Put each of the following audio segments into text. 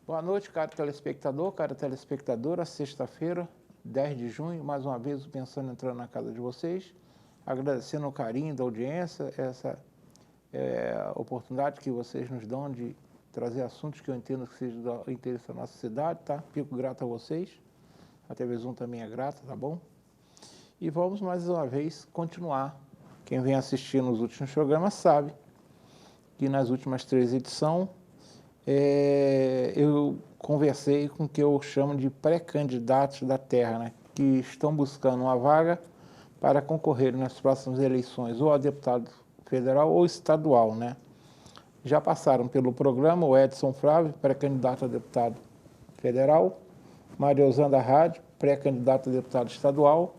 Boa noite, caro telespectador, cara telespectadora. Sexta-feira, 10 de junho, mais uma vez o Pensando entrando na casa de vocês, agradecendo o carinho da audiência, essa oportunidade que vocês nos dão de trazer assuntos que eu entendo que sejam do interesse da nossa cidade, tá? Fico grato a vocês, a TV Zoom também é grata, tá bom? E vamos mais uma vez continuar. Quem vem assistindo os últimos programas sabe que nas últimas 3 edições eu conversei com o que eu chamo de pré-candidatos da terra, né, que estão buscando uma vaga para concorrer nas próximas eleições, ou a deputado federal ou estadual, né. Já passaram pelo programa o Edson Flávio, pré-candidato a deputado federal, Maria Eusanda Rádio, pré-candidato a deputado estadual,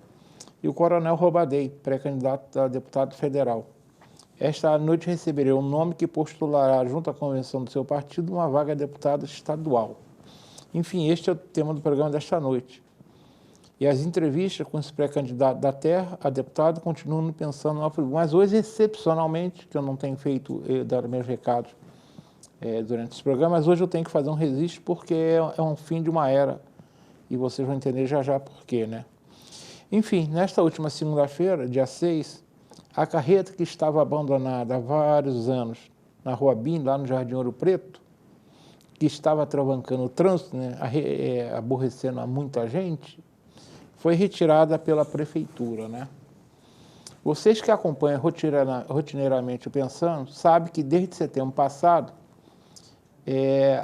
e o Coronel Robadei, pré-candidato a deputado federal. Esta noite receberei um nome que postulará junto à convenção do seu partido uma vaga de deputado estadual. Enfim, este é o tema do programa desta noite. E as entrevistas com os pré-candidatos da terra a deputado continuam pensando no mas hoje, excepcionalmente, que eu não tenho feito, dar meus recados durante esse programa, mas hoje eu tenho que fazer um registro porque é um fim de uma era e vocês vão entender já já por quê, né? Enfim, nesta última segunda-feira, dia 6, a carreta que estava abandonada há vários anos na Rua Bim, lá no Jardim Ouro Preto, que estava travancando o trânsito, né, aborrecendo a muita gente, foi retirada pela prefeitura, né? Vocês que acompanham rotineiramente o Pensando, sabem que desde setembro passado,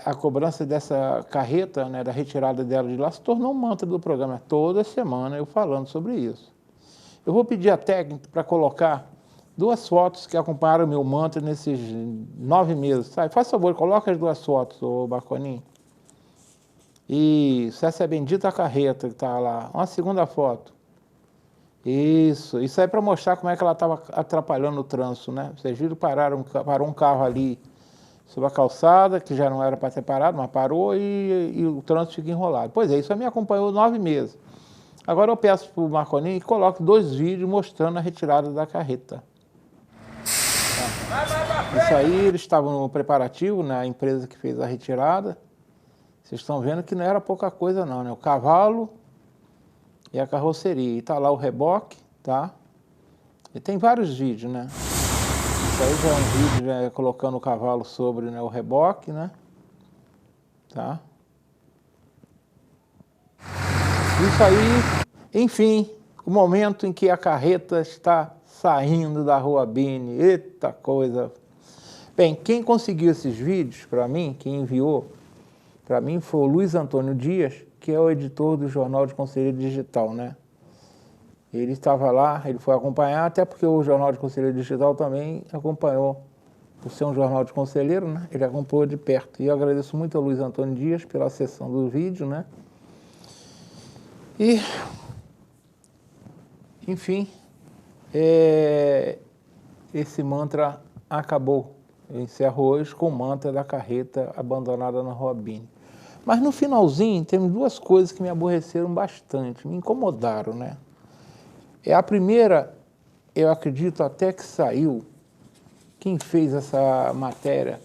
a cobrança dessa carreta, né, da retirada dela de lá, se tornou um mantra do programa. Toda semana eu falando sobre isso. Eu vou pedir a técnica para colocar 2 fotos que acompanharam o meu mantra nesses 9 meses. Sabe? Faz favor, coloca as 2 fotos, ô Baconinho. Isso, essa é a bendita carreta que está lá. Uma segunda foto. Isso aí é para mostrar como é que ela estava atrapalhando o trânsito, né? Vocês viram, parou um carro ali sobre a calçada, que já não era para ter parado, mas parou e o trânsito fica enrolado. Pois é, isso aí me acompanhou 9 meses. Agora eu peço para o Marconinho que coloque 2 vídeos mostrando a retirada da carreta. Tá. Isso aí, eles estavam no preparativo, na empresa que fez a retirada. Vocês estão vendo que não era pouca coisa não, né? O cavalo e a carroceria. E tá lá o reboque, tá? E tem vários vídeos, né? Isso aí já é um vídeo, né, colocando o cavalo sobre, né, o reboque, né? Tá? Isso aí, enfim, o momento em que a carreta está saindo da Rua Bini, eita coisa. Bem, quem conseguiu esses vídeos para mim, quem enviou para mim foi o Luiz Antônio Dias, que é o editor do Jornal de Conselheiro Digital, né? Ele estava lá, ele foi acompanhar, até porque o Jornal de Conselheiro Digital também acompanhou, por ser um jornal de conselheiro, né? Ele acompanhou de perto. E eu agradeço muito ao Luiz Antônio Dias pela sessão do vídeo, né? E, enfim, esse mantra acabou. Eu encerro hoje com o mantra da carreta abandonada na Rua Bini. Mas no finalzinho, temos 2 coisas que me aborreceram bastante, me incomodaram, né? A primeira, eu acredito até que saiu, quem fez essa matéria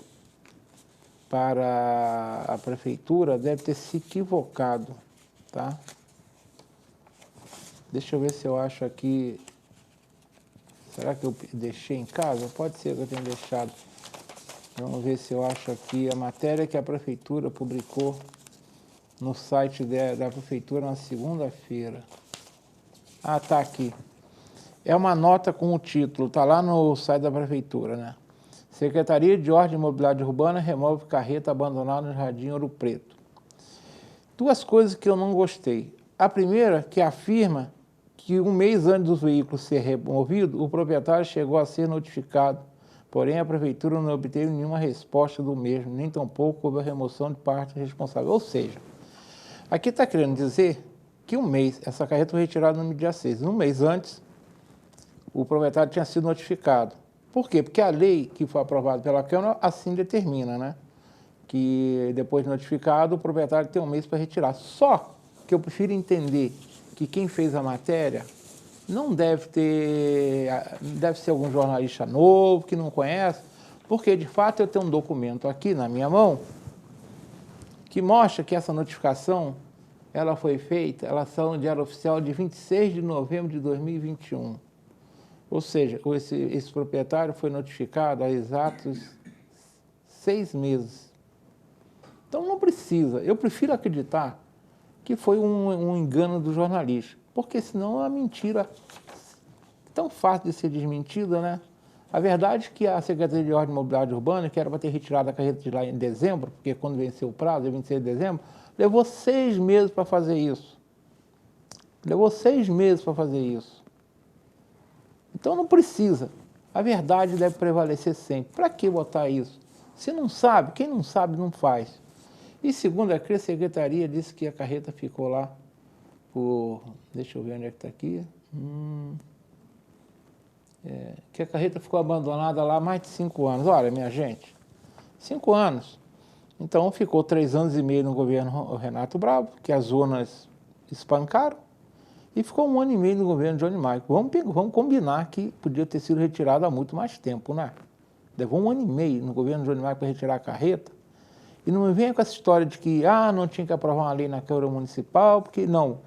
para a prefeitura deve ter se equivocado, tá? Deixa eu ver se eu acho aqui. Será que eu deixei em casa? Pode ser que eu tenha deixado. Vamos ver se eu acho aqui a matéria que a prefeitura publicou no site da prefeitura na segunda-feira. Ah, tá aqui. É uma nota com o título, tá lá no site da prefeitura, né? Secretaria de Ordem e Mobilidade Urbana remove carreta abandonada no Jardim Ouro Preto. Duas coisas que eu não gostei. A primeira, que afirma que um mês antes do veículo ser removido, o proprietário chegou a ser notificado, porém a prefeitura não obteve nenhuma resposta do mesmo, nem tampouco houve a remoção de parte responsável. Ou seja, aqui está querendo dizer que um mês, essa carreta foi retirada no dia 6. Um mês antes, o proprietário tinha sido notificado. Por quê? Porque a lei que foi aprovada pela Câmara assim determina, né? Que depois de notificado, o proprietário tem um mês para retirar. Só que eu prefiro entender que quem fez a matéria não deve ser algum jornalista novo, que não conhece, porque de fato eu tenho um documento aqui na minha mão que mostra que essa notificação ela foi feita, ela saiu no Diário Oficial de 26 de novembro de 2021. Ou seja, esse proprietário foi notificado há exatos 6 meses. Então não precisa, eu prefiro acreditar que foi um engano do jornalista, porque senão é uma mentira tão fácil de ser desmentida, né? A verdade é que a Secretaria de Ordem e Mobilidade Urbana, que era para ter retirado a carreta de lá em dezembro, porque quando venceu o prazo, é 26 de dezembro, levou 6 meses para fazer isso. Levou 6 meses para fazer isso. Então não precisa. A verdade deve prevalecer sempre. Para que botar isso? Se não sabe, quem não sabe não faz. E segundo a Secretaria, disse que a carreta ficou lá por... Deixa eu ver onde é que está aqui. Que a carreta ficou abandonada lá há mais de 5 anos. Olha, minha gente, 5 anos. Então ficou 3 anos e meio no governo Renato Bravo, que as zonas espancaram, e ficou 1 ano e meio no governo Johnny Michael. Vamos combinar que podia ter sido retirado há muito mais tempo, né? Levou 1 ano e meio no governo Johnny Michael para retirar a carreta. E não me venha com essa história de que não tinha que aprovar uma lei na Câmara Municipal, porque não.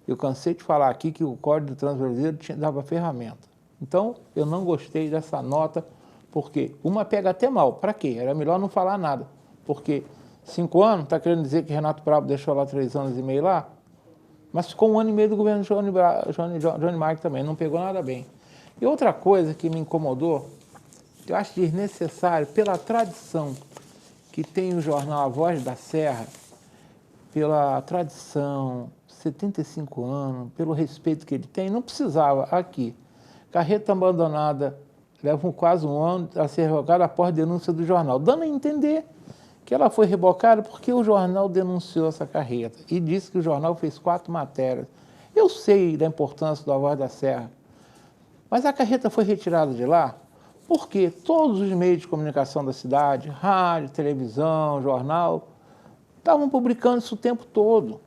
Eu cansei de falar aqui que o Código do Trânsito Brasileiro dava ferramenta. Então, eu não gostei dessa nota, porque uma pega até mal. Para quê? Era melhor não falar nada. Porque 5 anos, está querendo dizer que Renato Bravo deixou lá 3 anos e meio lá? Mas ficou 1 ano e meio do governo Johnny Michael também, não pegou nada bem. E outra coisa que me incomodou, que eu acho desnecessário, pela tradição que tem o jornal A Voz da Serra, pela tradição, 75 anos, pelo respeito que ele tem, não precisava aqui. Carreta abandonada leva quase 1 ano a ser revogada após denúncia do jornal, dando a entender que ela foi rebocada porque o jornal denunciou essa carreta e disse que o jornal fez 4 matérias. Eu sei da importância do A Voz da Serra, mas a carreta foi retirada de lá porque todos os meios de comunicação da cidade, rádio, televisão, jornal, estavam publicando isso o tempo todo.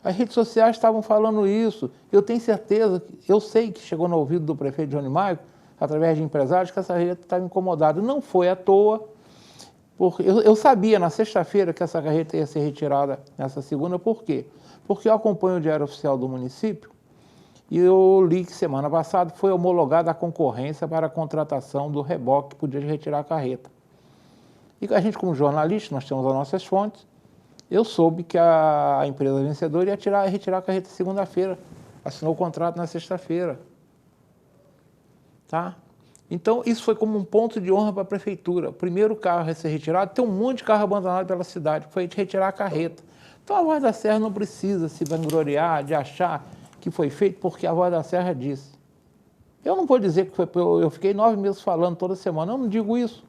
As redes sociais estavam falando isso. Eu tenho certeza, eu sei que chegou no ouvido do prefeito Johnny Michael, através de empresários, que essa carreta estava incomodada. Não foi à toa, porque eu sabia na sexta-feira que essa carreta ia ser retirada nessa segunda. Por quê? Porque eu acompanho o Diário Oficial do município e eu li que semana passada foi homologada a concorrência para a contratação do reboque que podia retirar a carreta. E a gente, como jornalista, nós temos as nossas fontes, eu soube que a empresa vencedora ia retirar a carreta segunda-feira, assinou o contrato na sexta-feira. Tá? Então, isso foi como um ponto de honra para a prefeitura. O primeiro carro a ser retirado, tem um monte de carro abandonado pela cidade, foi retirar a carreta. Então, a Voz da Serra não precisa se vangloriar de achar que foi feito porque a Voz da Serra disse. Eu não vou dizer que foi, eu fiquei 9 meses falando toda semana, eu não digo isso.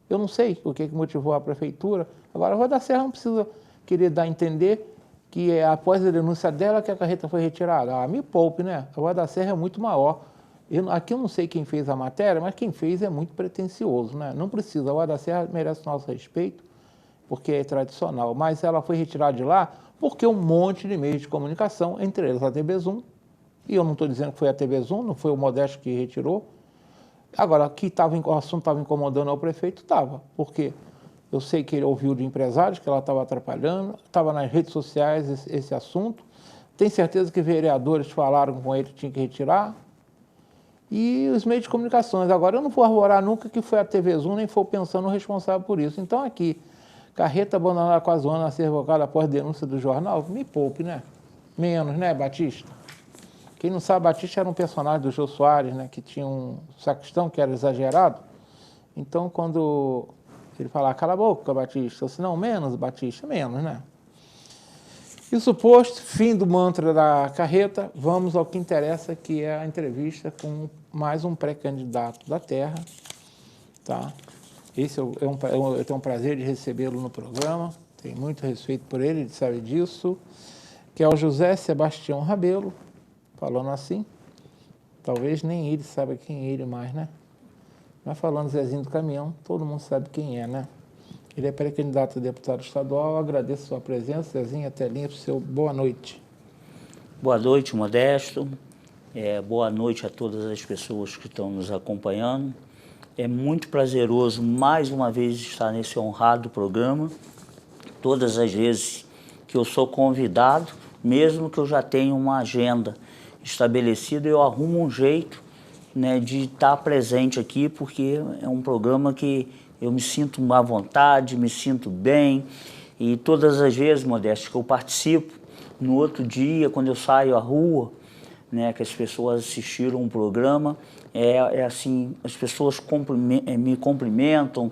Eu não sei o que motivou a prefeitura. Agora, a Voz da Serra não precisa querer dar a entender que é após a denúncia dela que a carreta foi retirada. Me poupe, né? A Voz da Serra é muito maior. Aqui eu não sei quem fez a matéria, mas quem fez é muito pretensioso, né? Não precisa. A Voz da Serra merece o nosso respeito, porque é tradicional. Mas ela foi retirada de lá porque um monte de meios de comunicação, entre eles a TV Zoom, e eu não estou dizendo que foi a TV Zoom, não foi o Modesto que retirou. Agora, que o assunto estava incomodando ao prefeito, estava. Por quê? Eu sei que ele ouviu de empresários que ela estava atrapalhando, estava nas redes sociais esse assunto. Tenho certeza que vereadores falaram com ele que tinha que retirar. E os meios de comunicações. Agora, eu não vou arvorar nunca que foi a TV Zoom, nem for pensando no responsável por isso. Então, aqui, carreta abandonada quase 1 ano a ser revogada após denúncia do jornal, me poupe, né? Menos, né, Batista? Quem não sabe, Batista era um personagem do Jô Soares, né, que tinha um sacristão que era exagerado. Então, quando ele falar, cala a boca, Batista, ou se não, menos, Batista, menos, né? Isso posto, fim do mantra da carreta, vamos ao que interessa, que é a entrevista com mais um pré-candidato da Terra, tá? Esse eu tenho um prazer de recebê-lo no programa, tenho muito respeito por ele, ele sabe disso, que é o José Sebastião Rabelo, falando assim, talvez nem ele saiba quem é ele mais, né? Mas falando Zezinho do Caminhão, todo mundo sabe quem é, né? Ele é pré-candidato a deputado estadual. Eu agradeço a sua presença, Zezinho, a telinha para o seu boa noite. Boa noite, Modesto. Boa noite a todas as pessoas que estão nos acompanhando. É muito prazeroso, mais uma vez, estar nesse honrado programa. Todas as vezes que eu sou convidado, mesmo que eu já tenha uma agenda estabelecida, eu arrumo um jeito, né, de estar presente aqui, porque é um programa que eu me sinto à vontade, me sinto bem, e todas as vezes, Modesto, que eu participo, no outro dia, quando eu saio à rua, né, que as pessoas assistiram um programa, assim, as pessoas me cumprimentam,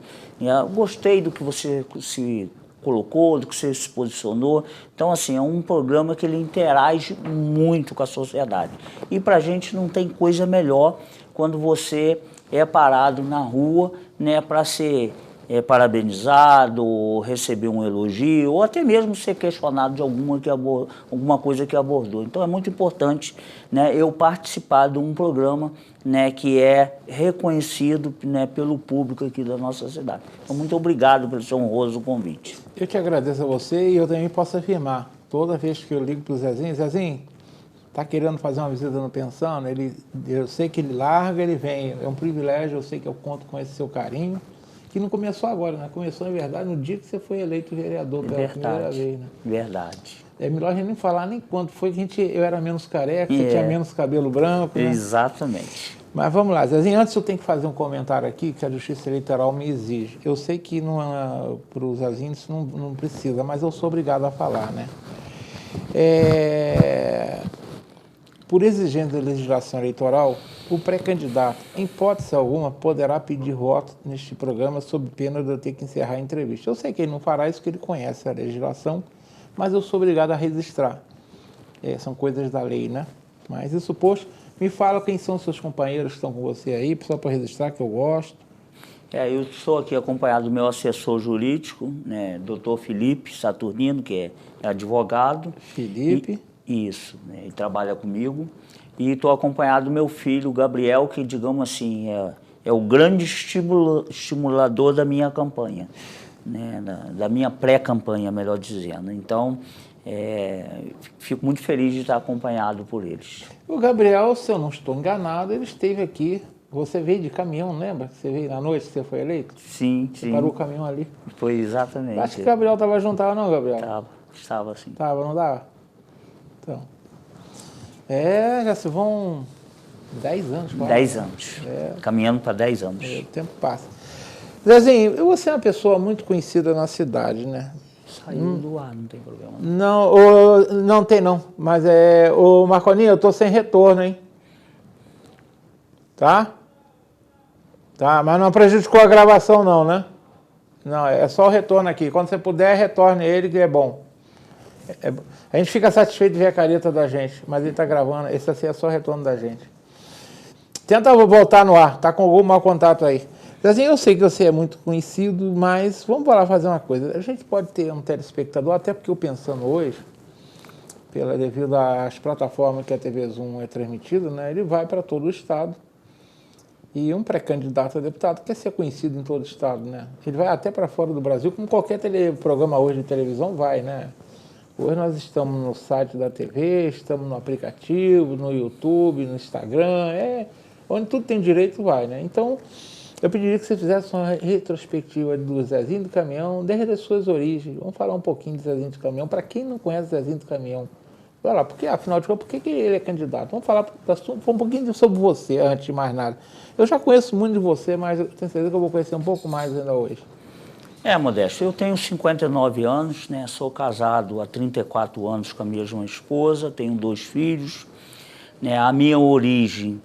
gostei do que você se colocou, do que você se posicionou. Então, assim, é um programa que ele interage muito com a sociedade. E para a gente não tem coisa melhor quando você é parado na rua, né, para ser parabenizado, ou receber um elogio, ou até mesmo ser questionado de alguma coisa que abordou. Então é muito importante, né, eu participar de um programa, né, que é reconhecido, né, pelo público aqui da nossa cidade. Então muito obrigado pelo seu honroso convite. Eu te agradeço a você e eu também posso afirmar, toda vez que eu ligo para o Zezinho, Zezinho, está querendo fazer uma visita no Pensando, eu sei que ele larga, ele vem, é um privilégio, eu sei que eu conto com esse seu carinho, que não começou agora, né? Começou, na verdade, no dia que você foi eleito vereador pela primeira vez, né? Verdade. É melhor a gente nem falar nem quanto foi que eu era menos careca, você tinha menos cabelo branco, né? Exatamente. Mas vamos lá, Zezinho, antes eu tenho que fazer um comentário aqui que a Justiça Eleitoral me exige. Eu sei que para o Zezinho isso não precisa, mas eu sou obrigado a falar, né? Por exigência da legislação eleitoral, o pré-candidato, em hipótese alguma, poderá pedir voto neste programa sob pena de eu ter que encerrar a entrevista. Eu sei que ele não fará isso, porque ele conhece a legislação, mas eu sou obrigado a registrar. São coisas da lei, né? Mas isso posto, me fala quem são seus companheiros que estão com você aí, só para registrar, que eu gosto. Eu sou aqui acompanhado do meu assessor jurídico, né, Dr. Felipe Saturnino, que é advogado. Felipe. Isso, né, ele trabalha comigo. E estou acompanhado do meu filho, Gabriel, que, digamos assim, é o grande estimulador da minha campanha, né, da minha pré-campanha, melhor dizendo. Então, fico muito feliz de estar acompanhado por eles. O Gabriel, se eu não estou enganado, ele esteve aqui. Você veio de caminhão, lembra? Você veio na noite que você foi eleito? Sim, você parou o caminhão ali. Foi exatamente. Acho que o Gabriel estava junto, não, Gabriel? Estava sim. Estava, não dava? Então. Já se vão 10 anos. Quase. 10 anos. Caminhando para 10 anos. O tempo passa. Zezinho, você é uma pessoa muito conhecida na cidade, né? Saiu do ar, não tem problema. Não tem não, mas ô Marconinho, eu tô sem retorno, hein? Tá? Tá, mas não prejudicou a gravação não, né? Não, é só o retorno aqui. Quando você puder, retorne ele, que é bom. A gente fica satisfeito de ver a careta da gente, mas ele tá gravando, esse assim é só o retorno da gente. Tenta voltar no ar, tá com algum mau contato aí. Zezinho, eu sei que você é muito conhecido, mas vamos lá fazer uma coisa. A gente pode ter um telespectador, até porque eu pensando hoje, devido às plataformas que a TV Zoom é transmitida, né, ele vai para todo o estado. E um pré-candidato a deputado quer ser conhecido em todo o estado, né? Ele vai até para fora do Brasil, como qualquer programa hoje de televisão vai, né? Hoje nós estamos no site da TV, estamos no aplicativo, no YouTube, no Instagram, onde tudo tem direito vai, né? Então, eu pediria que você fizesse uma retrospectiva do Zezinho do Caminhão, desde as suas origens. Vamos falar um pouquinho do Zezinho do Caminhão, para quem não conhece o Zezinho do Caminhão. Vai lá, porque, afinal de contas, por que ele é candidato? Vamos falar um pouquinho sobre você, antes de mais nada. Eu já conheço muito de você, mas eu tenho certeza que eu vou conhecer um pouco mais ainda hoje. Modesto, eu tenho 59 anos, né? Sou casado há 34 anos com a mesma esposa, tenho 2 filhos. Né? A minha origem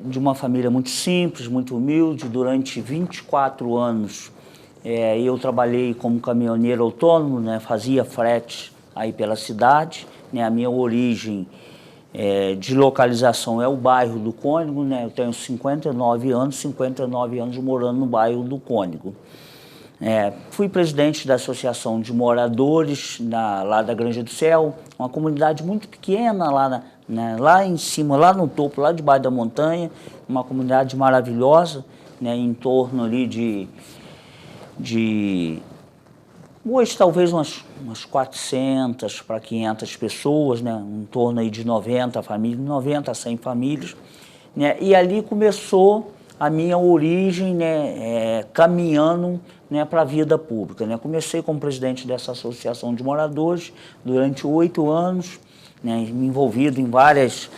de uma família muito simples, muito humilde. Durante 24 anos eu trabalhei como caminhoneiro autônomo, né, fazia frete aí pela cidade, né, a minha origem de localização é o bairro do Cônego, né, eu tenho 59 anos morando no bairro do Cônego. Fui presidente da Associação de Moradores lá da Granja do Céu, uma comunidade muito pequena lá em cima, lá no topo, lá debaixo da montanha, uma comunidade maravilhosa, né, em torno ali de hoje talvez umas 400 para 500 pessoas, né, em torno aí de 90 famílias, 90 a 100 famílias, né, e ali começou a minha origem, né, caminhando, né, para a vida pública, né. Comecei como presidente dessa associação de moradores durante 8 anos, né, me envolvido em várias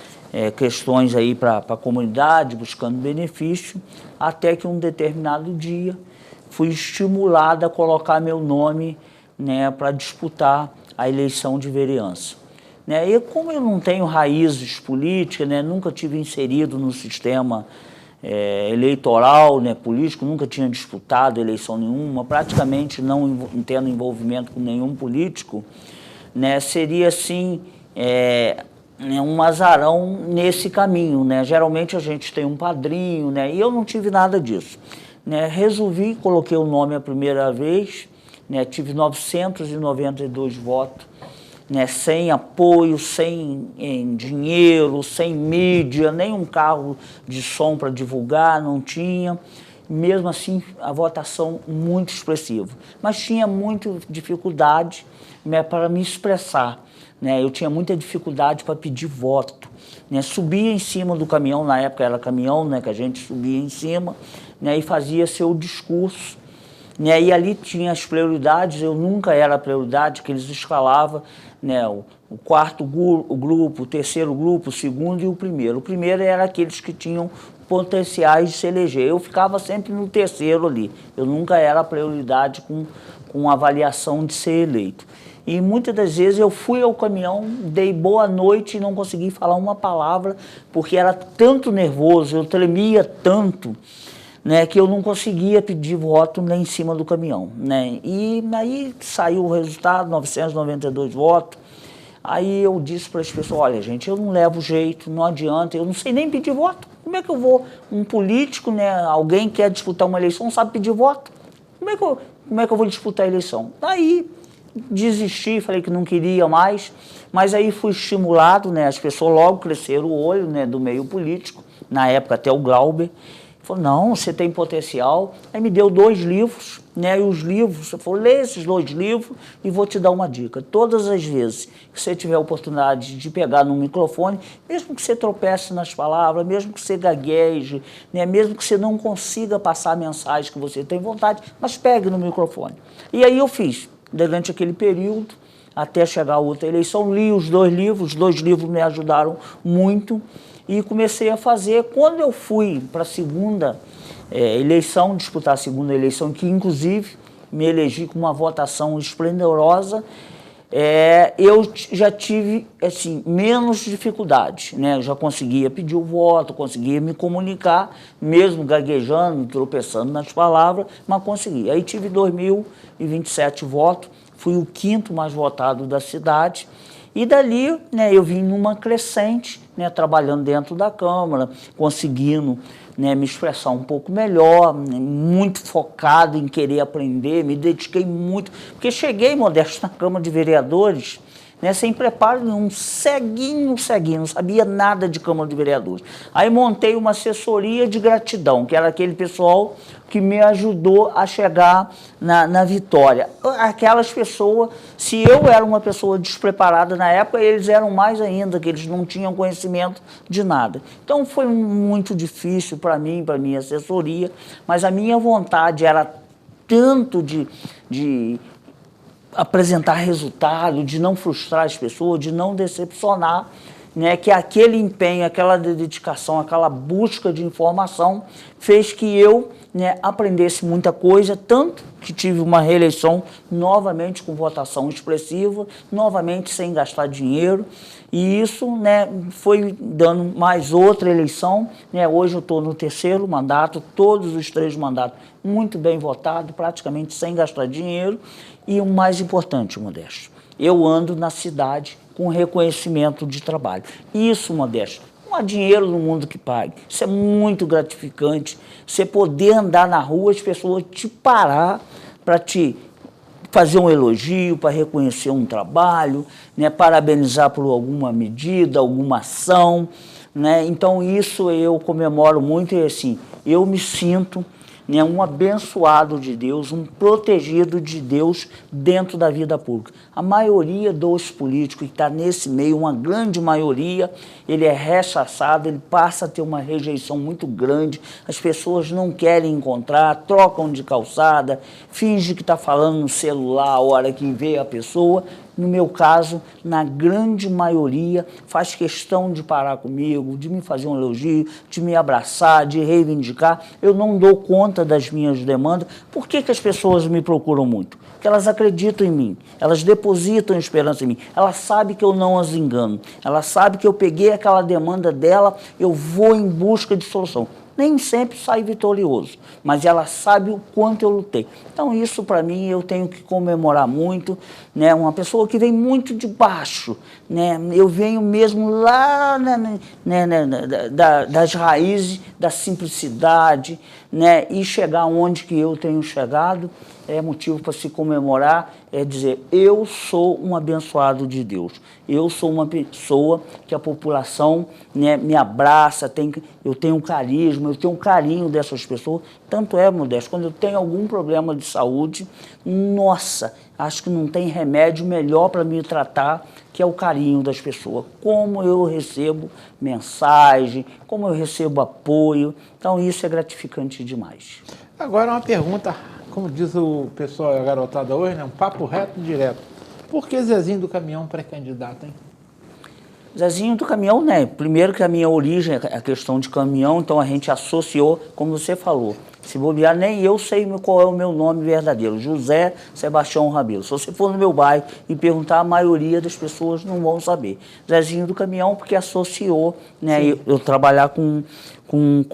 questões aí para a comunidade, buscando benefício, até que um determinado dia fui estimulado a colocar meu nome, né, para disputar a eleição de vereança. Né, e como eu não tenho raízes políticas, né, nunca tive inserido no sistema eleitoral, né, político, nunca tinha disputado eleição nenhuma, praticamente não tendo envolvimento com nenhum político, né, seria assim um azarão nesse caminho, né? Geralmente a gente tem um padrinho, né, e eu não tive nada disso. Né, resolvi, coloquei o nome a primeira vez, né, tive 992 votos, né, sem apoio, sem dinheiro, sem mídia, nem um carro de som para divulgar, não tinha. Mesmo assim, a votação muito expressiva. Mas tinha muita dificuldade, né, para me expressar. Né, eu tinha muita dificuldade para pedir voto. Né, subia em cima do caminhão, na época era caminhão, né, que a gente subia em cima, né, e fazia seu discurso. Né, e ali tinha as prioridades, eu nunca era a prioridade, que eles escalavam, né, o quarto grupo, o terceiro grupo, o segundo e o primeiro. O primeiro era aqueles que tinham potenciais de se eleger. Eu ficava sempre no terceiro ali. Eu nunca era a prioridade com avaliação de ser eleito. E muitas das vezes eu fui ao caminhão, dei boa noite e não consegui falar uma palavra, porque era tanto nervoso, eu tremia tanto, né, que eu não conseguia pedir voto nem em cima do caminhão. Né? E aí saiu o resultado, 992 votos. Aí eu disse para as pessoas, olha gente, eu não levo jeito, não adianta, eu não sei nem pedir voto. Como é que eu vou, um político, né, alguém que quer disputar uma eleição, não sabe pedir voto? Como é que eu vou disputar a eleição? Daí desisti, falei que não queria mais, mas aí fui estimulado, né, as pessoas logo cresceram o olho, né, do meio político, na época até o Glauber, falou, não, você tem potencial. Aí me deu 2 livros, né, e os livros, você falou, lê esses 2 livros e vou te dar uma dica. Todas as vezes que você tiver a oportunidade de pegar no microfone, mesmo que você tropece nas palavras, mesmo que você gagueje, né, mesmo que você não consiga passar a mensagem que você tem vontade, mas pegue no microfone. E aí eu fiz, durante aquele período, até chegar a outra eleição, li os 2 livros me ajudaram muito, e comecei a fazer. Quando eu fui para a segunda eleição, disputar a segunda eleição, que inclusive me elegi com uma votação esplendorosa, eu já tive assim, menos dificuldade, né? Eu já conseguia pedir o voto, conseguia me comunicar, mesmo gaguejando, tropeçando nas palavras, mas consegui. Aí tive 2.027 votos, fui o 5º mais votado da cidade. E dali, né, eu vim numa crescente, né, trabalhando dentro da Câmara, conseguindo, né, me expressar um pouco melhor, né, muito focado em querer aprender, me dediquei muito, porque cheguei, Modesto, na Câmara de Vereadores, né, sem preparo nenhum, ceguinho, não sabia nada de Câmara de Vereadores. Aí montei uma assessoria de gratidão, que era aquele pessoal que me ajudou a chegar na vitória. Aquelas pessoas, se eu era uma pessoa despreparada na época, eles eram mais ainda, que eles não tinham conhecimento de nada. Então foi muito difícil para mim, para a minha assessoria, mas a minha vontade era tanto de apresentar resultado, de não frustrar as pessoas, de não decepcionar, né, que aquele empenho, aquela dedicação, aquela busca de informação fez que eu, né, aprendesse muita coisa, tanto que tive uma reeleição novamente com votação expressiva, novamente sem gastar dinheiro, e isso, né, foi dando mais outra eleição, né, hoje eu estou no 3º mandato, todos os 3 mandatos muito bem votados, praticamente sem gastar dinheiro, e o mais importante, Modesto, eu ando na cidade com reconhecimento de trabalho. Isso, Modesto, não há dinheiro no mundo que pague. Isso é muito gratificante. Você poder andar na rua, as pessoas te parar para te fazer um elogio, para reconhecer um trabalho, né, parabenizar por alguma medida, alguma ação, né? Então isso eu comemoro muito e assim, eu me sinto, né, um abençoado de Deus, um protegido de Deus dentro da vida pública. A maioria dos políticos que está nesse meio, uma grande maioria, ele é rechaçado, ele passa a ter uma rejeição muito grande, as pessoas não querem encontrar, trocam de calçada, fingem que está falando no celular a hora que vê a pessoa. No meu caso, na grande maioria, faz questão de parar comigo, de me fazer um elogio, de me abraçar, de reivindicar. Eu não dou conta das minhas demandas. Por que as pessoas me procuram muito? Porque elas acreditam em mim, elas depositam esperança em mim, elas sabem que eu não as engano, elas sabem que eu peguei aquela demanda dela, eu vou em busca de solução. Nem sempre sai vitorioso, mas ela sabe o quanto eu lutei. Então isso para mim eu tenho que comemorar muito, né? Uma pessoa que vem muito de baixo, né? Eu venho mesmo lá das raízes, da simplicidade, né? E chegar onde que eu tenho chegado é motivo para se comemorar, é dizer, eu sou um abençoado de Deus, eu sou uma pessoa que a população, né, me abraça, eu tenho carisma, eu tenho um carinho dessas pessoas, tanto é, Modesto, quando eu tenho algum problema de saúde, nossa, acho que não tem remédio melhor para me tratar que é o carinho das pessoas, como eu recebo mensagem, como eu recebo apoio, então isso é gratificante demais. Agora uma pergunta, como diz o pessoal, a garotada hoje, né? Um papo reto e direto. Por que Zezinho do Caminhão pré-candidato, hein? Zezinho do Caminhão, né? Primeiro que a minha origem é a questão de caminhão, então a gente associou, como você falou. Se bobear, nem eu sei qual é o meu nome verdadeiro, José Sebastião Rabelo. Se você for no meu bairro e perguntar, a maioria das pessoas não vão saber. Zezinho do Caminhão, porque associou, né, eu trabalhar com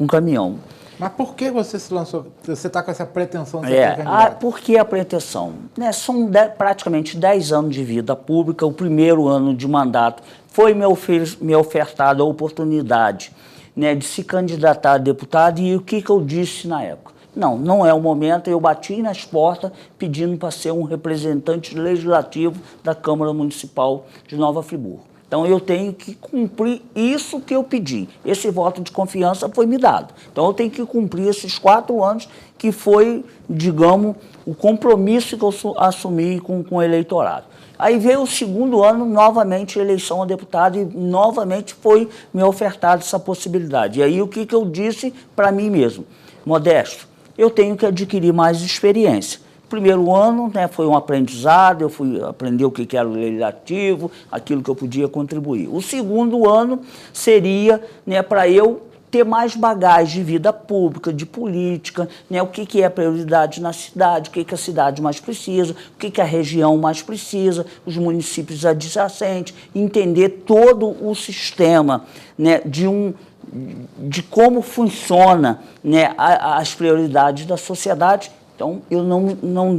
caminhão. Mas por que você se lançou, você está com essa pretensão de ser pré-candidato? Por que a pretensão? Né, são praticamente 10 anos de vida pública, o primeiro ano de mandato foi me ofertada a oportunidade, né, de se candidatar a deputado, e o que eu disse na época? Não é o momento, eu bati nas portas pedindo para ser um representante legislativo da Câmara Municipal de Nova Friburgo. Então, eu tenho que cumprir isso que eu pedi. Esse voto de confiança foi me dado. Então, eu tenho que cumprir esses 4 anos, que foi, digamos, o compromisso que eu assumi com o eleitorado. Aí veio o segundo ano, novamente, eleição a deputado, e novamente foi me ofertada essa possibilidade. E aí, o que eu disse para mim mesmo? Modesto, eu tenho que adquirir mais experiência. Primeiro ano, né, foi um aprendizado, eu fui aprender o que era o legislativo, aquilo que eu podia contribuir. O segundo ano seria, né, para eu ter mais bagagem de vida pública, de política, né, o que é prioridade na cidade, o que a cidade mais precisa, o que a região mais precisa, os municípios adjacentes, entender todo o sistema, né, de como funciona, né, as prioridades da sociedade. Então, eu não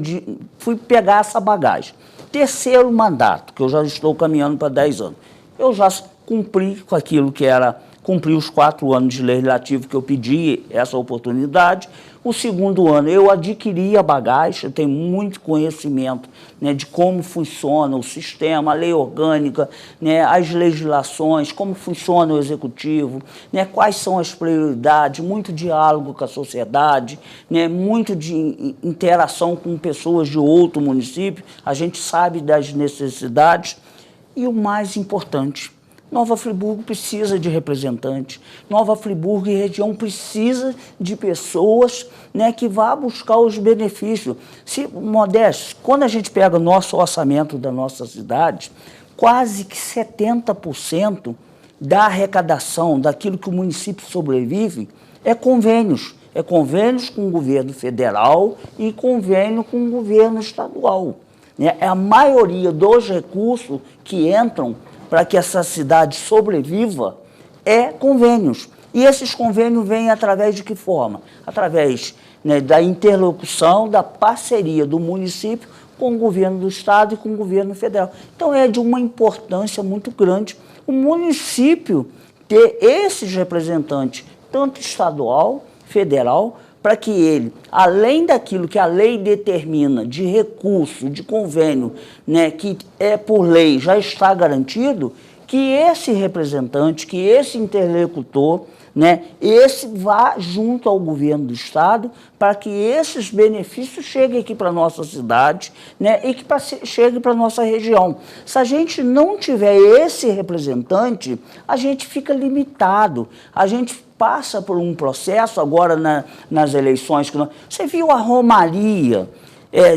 fui pegar essa bagagem. Terceiro mandato, que eu já estou caminhando para 10 anos. Eu já cumpri com aquilo que era, cumpri os 4 anos de legislativo que eu pedi essa oportunidade. O segundo ano, eu adquiri a bagagem, eu tenho muito conhecimento, né, de como funciona o sistema, a lei orgânica, né, as legislações, como funciona o executivo, né, quais são as prioridades, muito diálogo com a sociedade, né, muito de interação com pessoas de outro município, a gente sabe das necessidades. E o mais importante, Nova Friburgo precisa de representantes, Nova Friburgo e região precisa de pessoas, né, que vá buscar os benefícios. Modesto, quando a gente pega o nosso orçamento da nossa cidade, quase que 70% da arrecadação, daquilo que o município sobrevive, é convênios. É convênios com o governo federal e convênio com o governo estadual. Né? A maioria dos recursos que entram para que essa cidade sobreviva é convênios. E esses convênios vêm através de que forma? Através, né, da interlocução, da parceria do município com o governo do estado e com o governo federal. Então é de uma importância muito grande o município ter esses representantes, tanto estadual, federal, para que ele, além daquilo que a lei determina de recurso, de convênio, né, que é por lei, já está garantido, que esse representante, que esse interlocutor, né, esse vá junto ao governo do estado para que esses benefícios cheguem aqui para a nossa cidade, né, e que cheguem para a nossa região. Se a gente não tiver esse representante, a gente fica limitado, a gente passa por um processo agora nas eleições. Você viu a romaria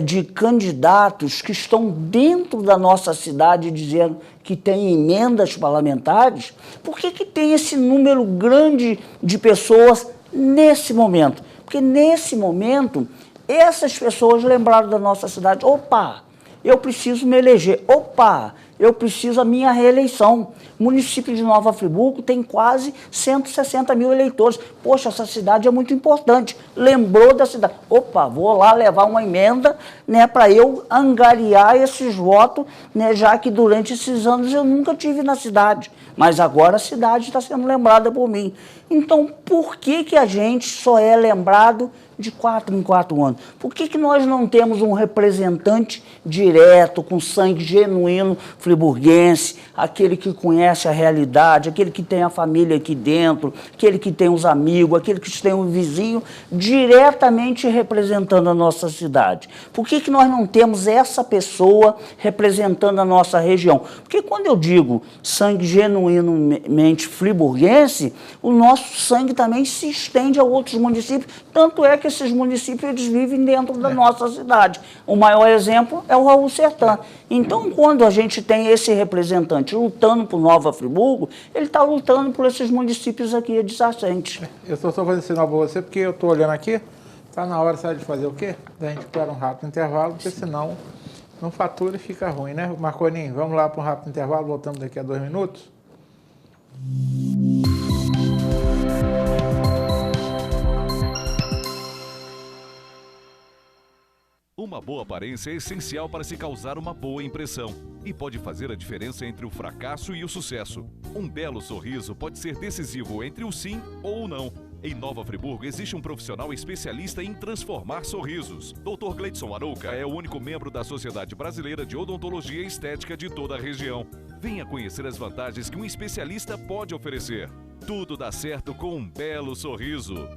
de candidatos que estão dentro da nossa cidade dizendo que tem emendas parlamentares? Por que tem esse número grande de pessoas nesse momento? Porque nesse momento, essas pessoas lembraram da nossa cidade. Opa, eu preciso me eleger. Opa, eu preciso a minha reeleição. O município de Nova Friburgo tem quase 160 mil eleitores. Poxa, essa cidade é muito importante. Lembrou da cidade. Opa, vou lá levar uma emenda, né, para eu angariar esses votos, né, já que durante esses anos eu nunca tive na cidade. Mas agora a cidade está sendo lembrada por mim. Então, por que a gente só é lembrado de 4 em 4 anos? Por que nós não temos um representante direto, com sangue genuíno friburguense, aquele que conhece a realidade, aquele que tem a família aqui dentro, aquele que tem os amigos, aquele que tem um vizinho, diretamente representando a nossa cidade? Por que nós não temos essa pessoa representando a nossa região? Porque quando eu digo sangue genuinamente friburguense, o nosso sangue também se estende a outros municípios, tanto é que esses municípios eles vivem dentro da nossa cidade. O maior exemplo é o Raul Sertã. Então, quando a gente tem esse representante lutando por Nova Friburgo, ele está lutando por esses municípios aqui adjacentes. Eu estou só fazendo sinal para você, porque eu estou olhando aqui, está na hora, sabe, de fazer o quê? A gente espera um rápido intervalo, porque senão não fatura e fica ruim, né? Marconinho, vamos lá para um rápido intervalo, voltamos daqui a 2 minutos. Uma boa aparência é essencial para se causar uma boa impressão e pode fazer a diferença entre o fracasso e o sucesso. Um belo sorriso pode ser decisivo entre o sim ou o não. Em Nova Friburgo existe um profissional especialista em transformar sorrisos. Dr. Gleidson Arouca é o único membro da Sociedade Brasileira de Odontologia e Estética de toda a região. Venha conhecer as vantagens que um especialista pode oferecer. Tudo dá certo com um belo sorriso.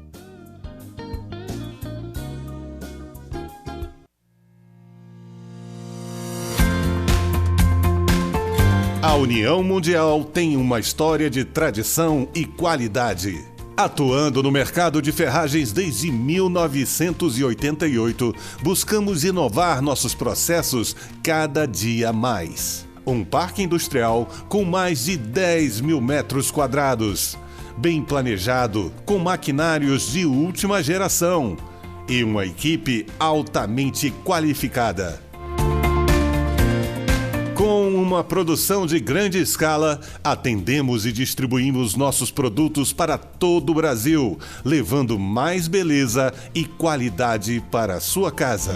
A União Mundial tem uma história de tradição e qualidade. Atuando no mercado de ferragens desde 1988, buscamos inovar nossos processos cada dia mais. Um parque industrial com mais de 10 mil metros quadrados, bem planejado, com maquinários de última geração e uma equipe altamente qualificada. Com uma produção de grande escala, atendemos e distribuímos nossos produtos para todo o Brasil, levando mais beleza e qualidade para a sua casa.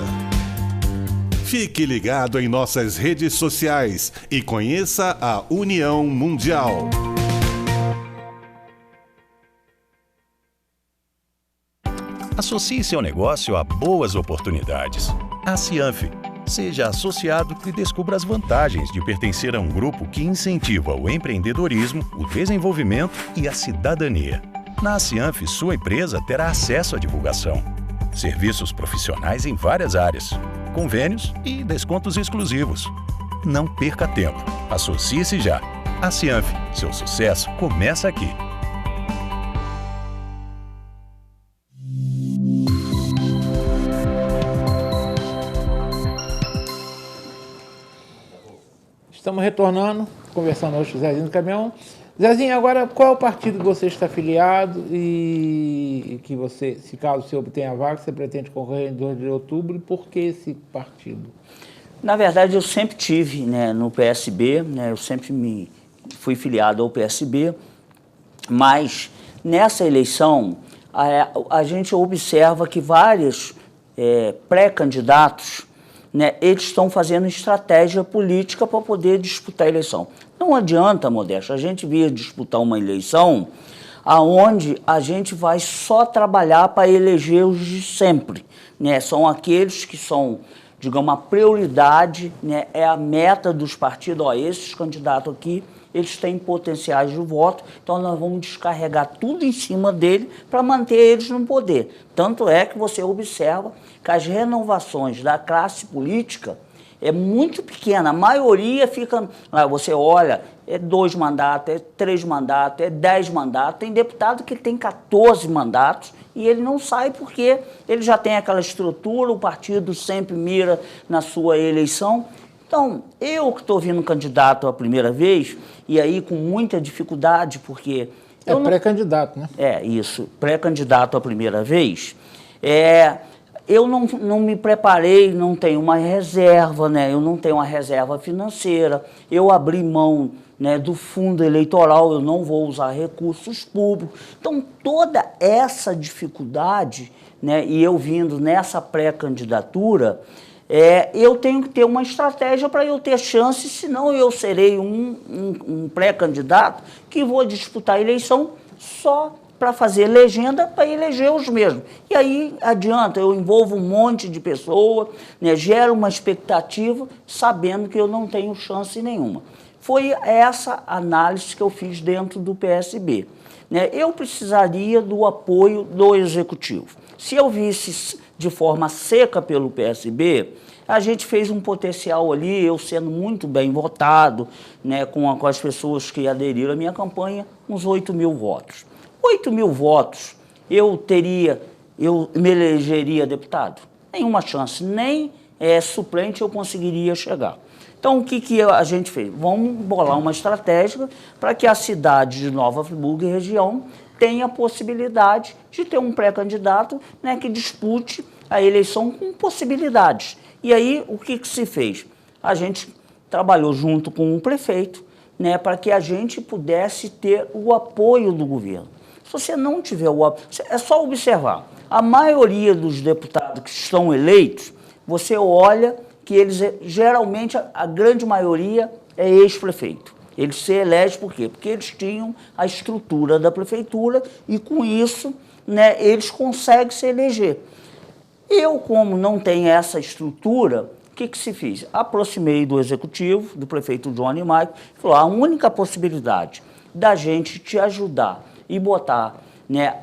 Fique ligado em nossas redes sociais e conheça a União Mundial. Associe seu negócio a boas oportunidades. A Cianf. Seja associado e descubra as vantagens de pertencer a um grupo que incentiva o empreendedorismo, o desenvolvimento e a cidadania. Na Cianf, sua empresa terá acesso à divulgação, serviços profissionais em várias áreas, convênios e descontos exclusivos. Não perca tempo. Associe-se já. A Cianf, seu sucesso começa aqui. Estamos retornando, conversando hoje com o Zezinho do Caminhão. Zezinho, agora qual é o partido que você está afiliado e que você, se caso você obtenha a vaga, você pretende concorrer em 2 de outubro, e por que esse partido? Na verdade, eu sempre tive, né, no PSB, né, eu sempre fui filiado ao PSB, mas nessa eleição a gente observa que vários pré-candidatos, né, eles estão fazendo estratégia política para poder disputar a eleição. Não adianta, Modesto, a gente vir disputar uma eleição aonde a gente vai só trabalhar para eleger os de sempre, né? São aqueles que são, digamos, a prioridade, né? É a meta dos partidos. Ó, esses candidatos aqui, eles têm potenciais de voto, então nós vamos descarregar tudo em cima dele para manter eles no poder. Tanto é que você observa que as renovações da classe política é muito pequena, a maioria fica, você olha, é 2 mandatos, é 3 mandatos, é 10 mandatos, tem deputado que tem 14 mandatos e ele não sai porque ele já tem aquela estrutura, o partido sempre mira na sua eleição. Então, eu que estou vindo candidato a primeira vez, e aí com muita dificuldade, porque... É pré-candidato, né? É, isso, pré-candidato a primeira vez, eu não me preparei, não tenho uma reserva, né? Eu não tenho uma reserva financeira, eu abri mão, né, do fundo eleitoral, eu não vou usar recursos públicos. Então, toda essa dificuldade, né, e eu vindo nessa pré-candidatura, eu tenho que ter uma estratégia para eu ter chance, senão eu serei um pré-candidato que vou disputar a eleição só para fazer legenda, para eleger os mesmos. E aí adianta, eu envolvo um monte de pessoas, né, gero uma expectativa, sabendo que eu não tenho chance nenhuma. Foi essa análise que eu fiz dentro do PSB. Né? Eu precisaria do apoio do Executivo. Se eu visse de forma seca pelo PSB, a gente fez um potencial ali, eu sendo muito bem votado, né, com as pessoas que aderiram à minha campanha, uns 8 mil votos. 8 mil votos, eu me elegeria deputado? Nenhuma chance, nem suplente eu conseguiria chegar. Então, o que a gente fez? Vamos bolar uma estratégia para que a cidade de Nova Friburgo e região tenha a possibilidade de ter um pré-candidato, né, que dispute a eleição com possibilidades. E aí, o que se fez? A gente trabalhou junto com o prefeito, né, para que a gente pudesse ter o apoio do governo. Se você não tiver o apoio, é só observar. A maioria dos deputados que estão eleitos, você olha que eles, geralmente, a grande maioria é ex-prefeito. Eles se elegem por quê? Porque eles tinham a estrutura da prefeitura e, com isso, né, eles conseguem se eleger. Eu, como não tenho essa estrutura, o que se fez? Aproximei do executivo, do prefeito Johnny Mike, e falou, a única possibilidade da gente te ajudar e botar, né,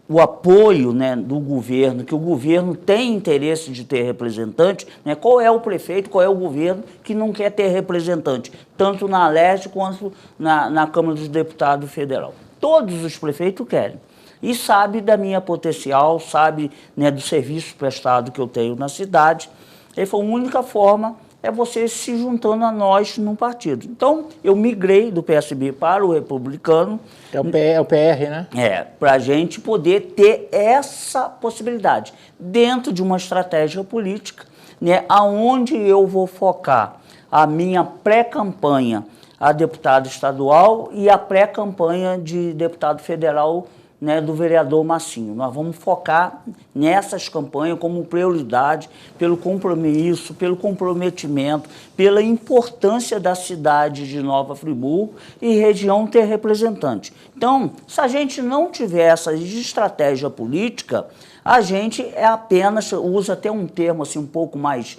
o apoio, né, do governo, que o governo tem interesse de ter representante, né, qual é o prefeito, qual é o governo que não quer ter representante, tanto na Leste quanto na Câmara dos Deputados Federal. Todos os prefeitos querem. E sabe da minha potencial, sabe, né, do serviço prestado que eu tenho na cidade. Ele falou, a única forma é você se juntando a nós num partido. Então, eu migrei do PSB para o Republicano. É o PR, né? Para a gente poder ter essa possibilidade dentro de uma estratégia política, né, aonde eu vou focar a minha pré-campanha a deputado estadual e a pré-campanha de deputado federal, né, do vereador Massinho. Nós vamos focar nessas campanhas como prioridade, pelo compromisso, pelo comprometimento, pela importância da cidade de Nova Friburgo e região ter representante. Então, se a gente não tiver essa estratégia política, a gente apenas, usa até um termo assim um pouco mais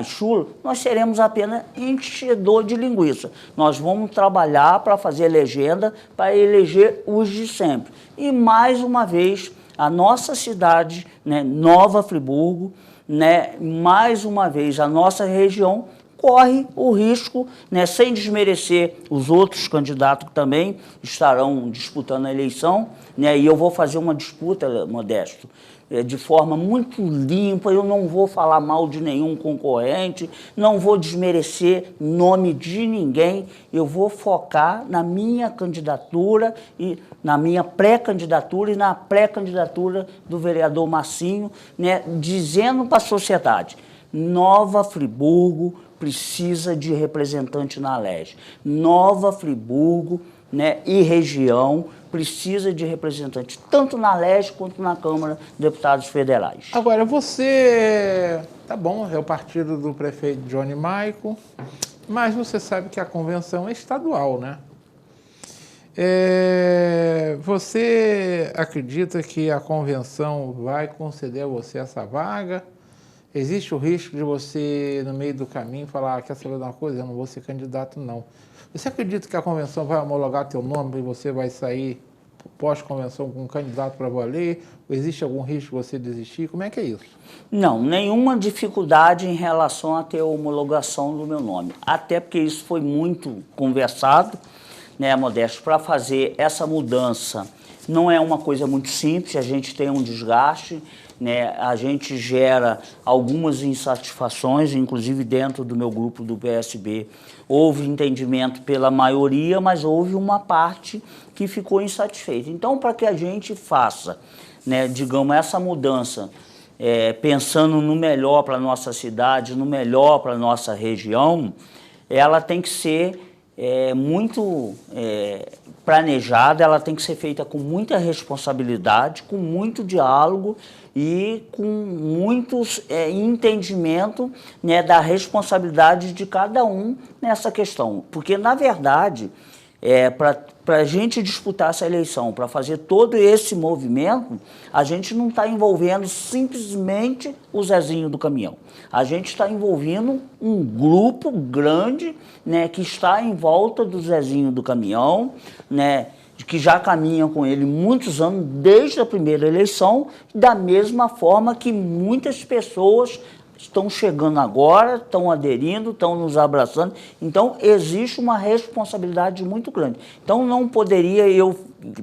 chulo, nós seremos apenas enchedor de linguiça. Nós vamos trabalhar para fazer legenda, para eleger os de sempre. E, mais uma vez, a nossa cidade, né, Nova Friburgo, né, mais uma vez, a nossa região, corre o risco, né, sem desmerecer os outros candidatos que também estarão disputando a eleição, né, e eu vou fazer uma disputa, Modesto, de forma muito limpa, eu não vou falar mal de nenhum concorrente, não vou desmerecer nome de ninguém, eu vou focar na minha candidatura e na minha pré-candidatura e na pré-candidatura do vereador Massinho, né, dizendo para a sociedade, Nova Friburgo precisa de representante na LERJ. Nova Friburgo, né, e região precisa de representante, tanto na LERJ quanto na Câmara de Deputados Federais. Agora, você, tá bom, é o partido do prefeito Johnny Maico, mas você sabe que a convenção é estadual, né? Você acredita que a convenção vai conceder a você essa vaga? Existe o risco de você, no meio do caminho, falar, quer saber de uma coisa? Eu não vou ser candidato, não. Você acredita que a convenção vai homologar teu nome e você vai sair pós-convenção com um candidato para valer? Ou existe algum risco de você desistir? Como é que é isso? Não, nenhuma dificuldade em relação a ter a homologação do meu nome. Até porque isso foi muito conversado, né, Modesto, para fazer essa mudança. Não é uma coisa muito simples, a gente tem um desgaste, né, a gente gera algumas insatisfações, inclusive dentro do meu grupo do PSB. Houve entendimento pela maioria, mas houve uma parte que ficou insatisfeita. Então, para que a gente faça, né, digamos, essa mudança, pensando no melhor para a nossa cidade, no melhor para a nossa região, ela tem que ser muito planejada, ela tem que ser feita com muita responsabilidade, com muito diálogo e com muito entendimento, né, da responsabilidade de cada um nessa questão. Porque, na verdade, para a gente disputar essa eleição, para fazer todo esse movimento, a gente não está envolvendo simplesmente o Zezinho do caminhão. A gente está envolvendo um grupo grande, né, que está em volta do Zezinho do caminhão, né, que já caminha com ele muitos anos, desde a primeira eleição, da mesma forma que muitas pessoas estão chegando agora, estão aderindo, estão nos abraçando. Então, existe uma responsabilidade muito grande. Então, não poderia eu,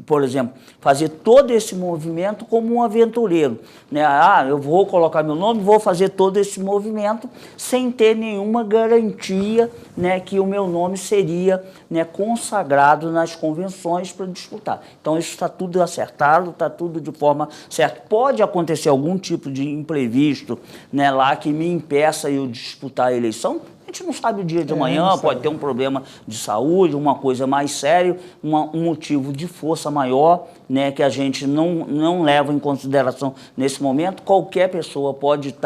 por exemplo, fazer todo esse movimento como um aventureiro, né? Eu vou colocar meu nome, vou fazer todo esse movimento sem ter nenhuma garantia, né, que o meu nome seria, né, consagrado nas convenções para disputar. Então, isso está tudo acertado, está tudo de forma certa. Pode acontecer algum tipo de imprevisto, né, lá que me impeça eu disputar a eleição. A gente não sabe o dia de amanhã, pode ter um problema de saúde, uma coisa mais séria, um motivo de força maior, né, que a gente não leva em consideração nesse momento. Qualquer pessoa pode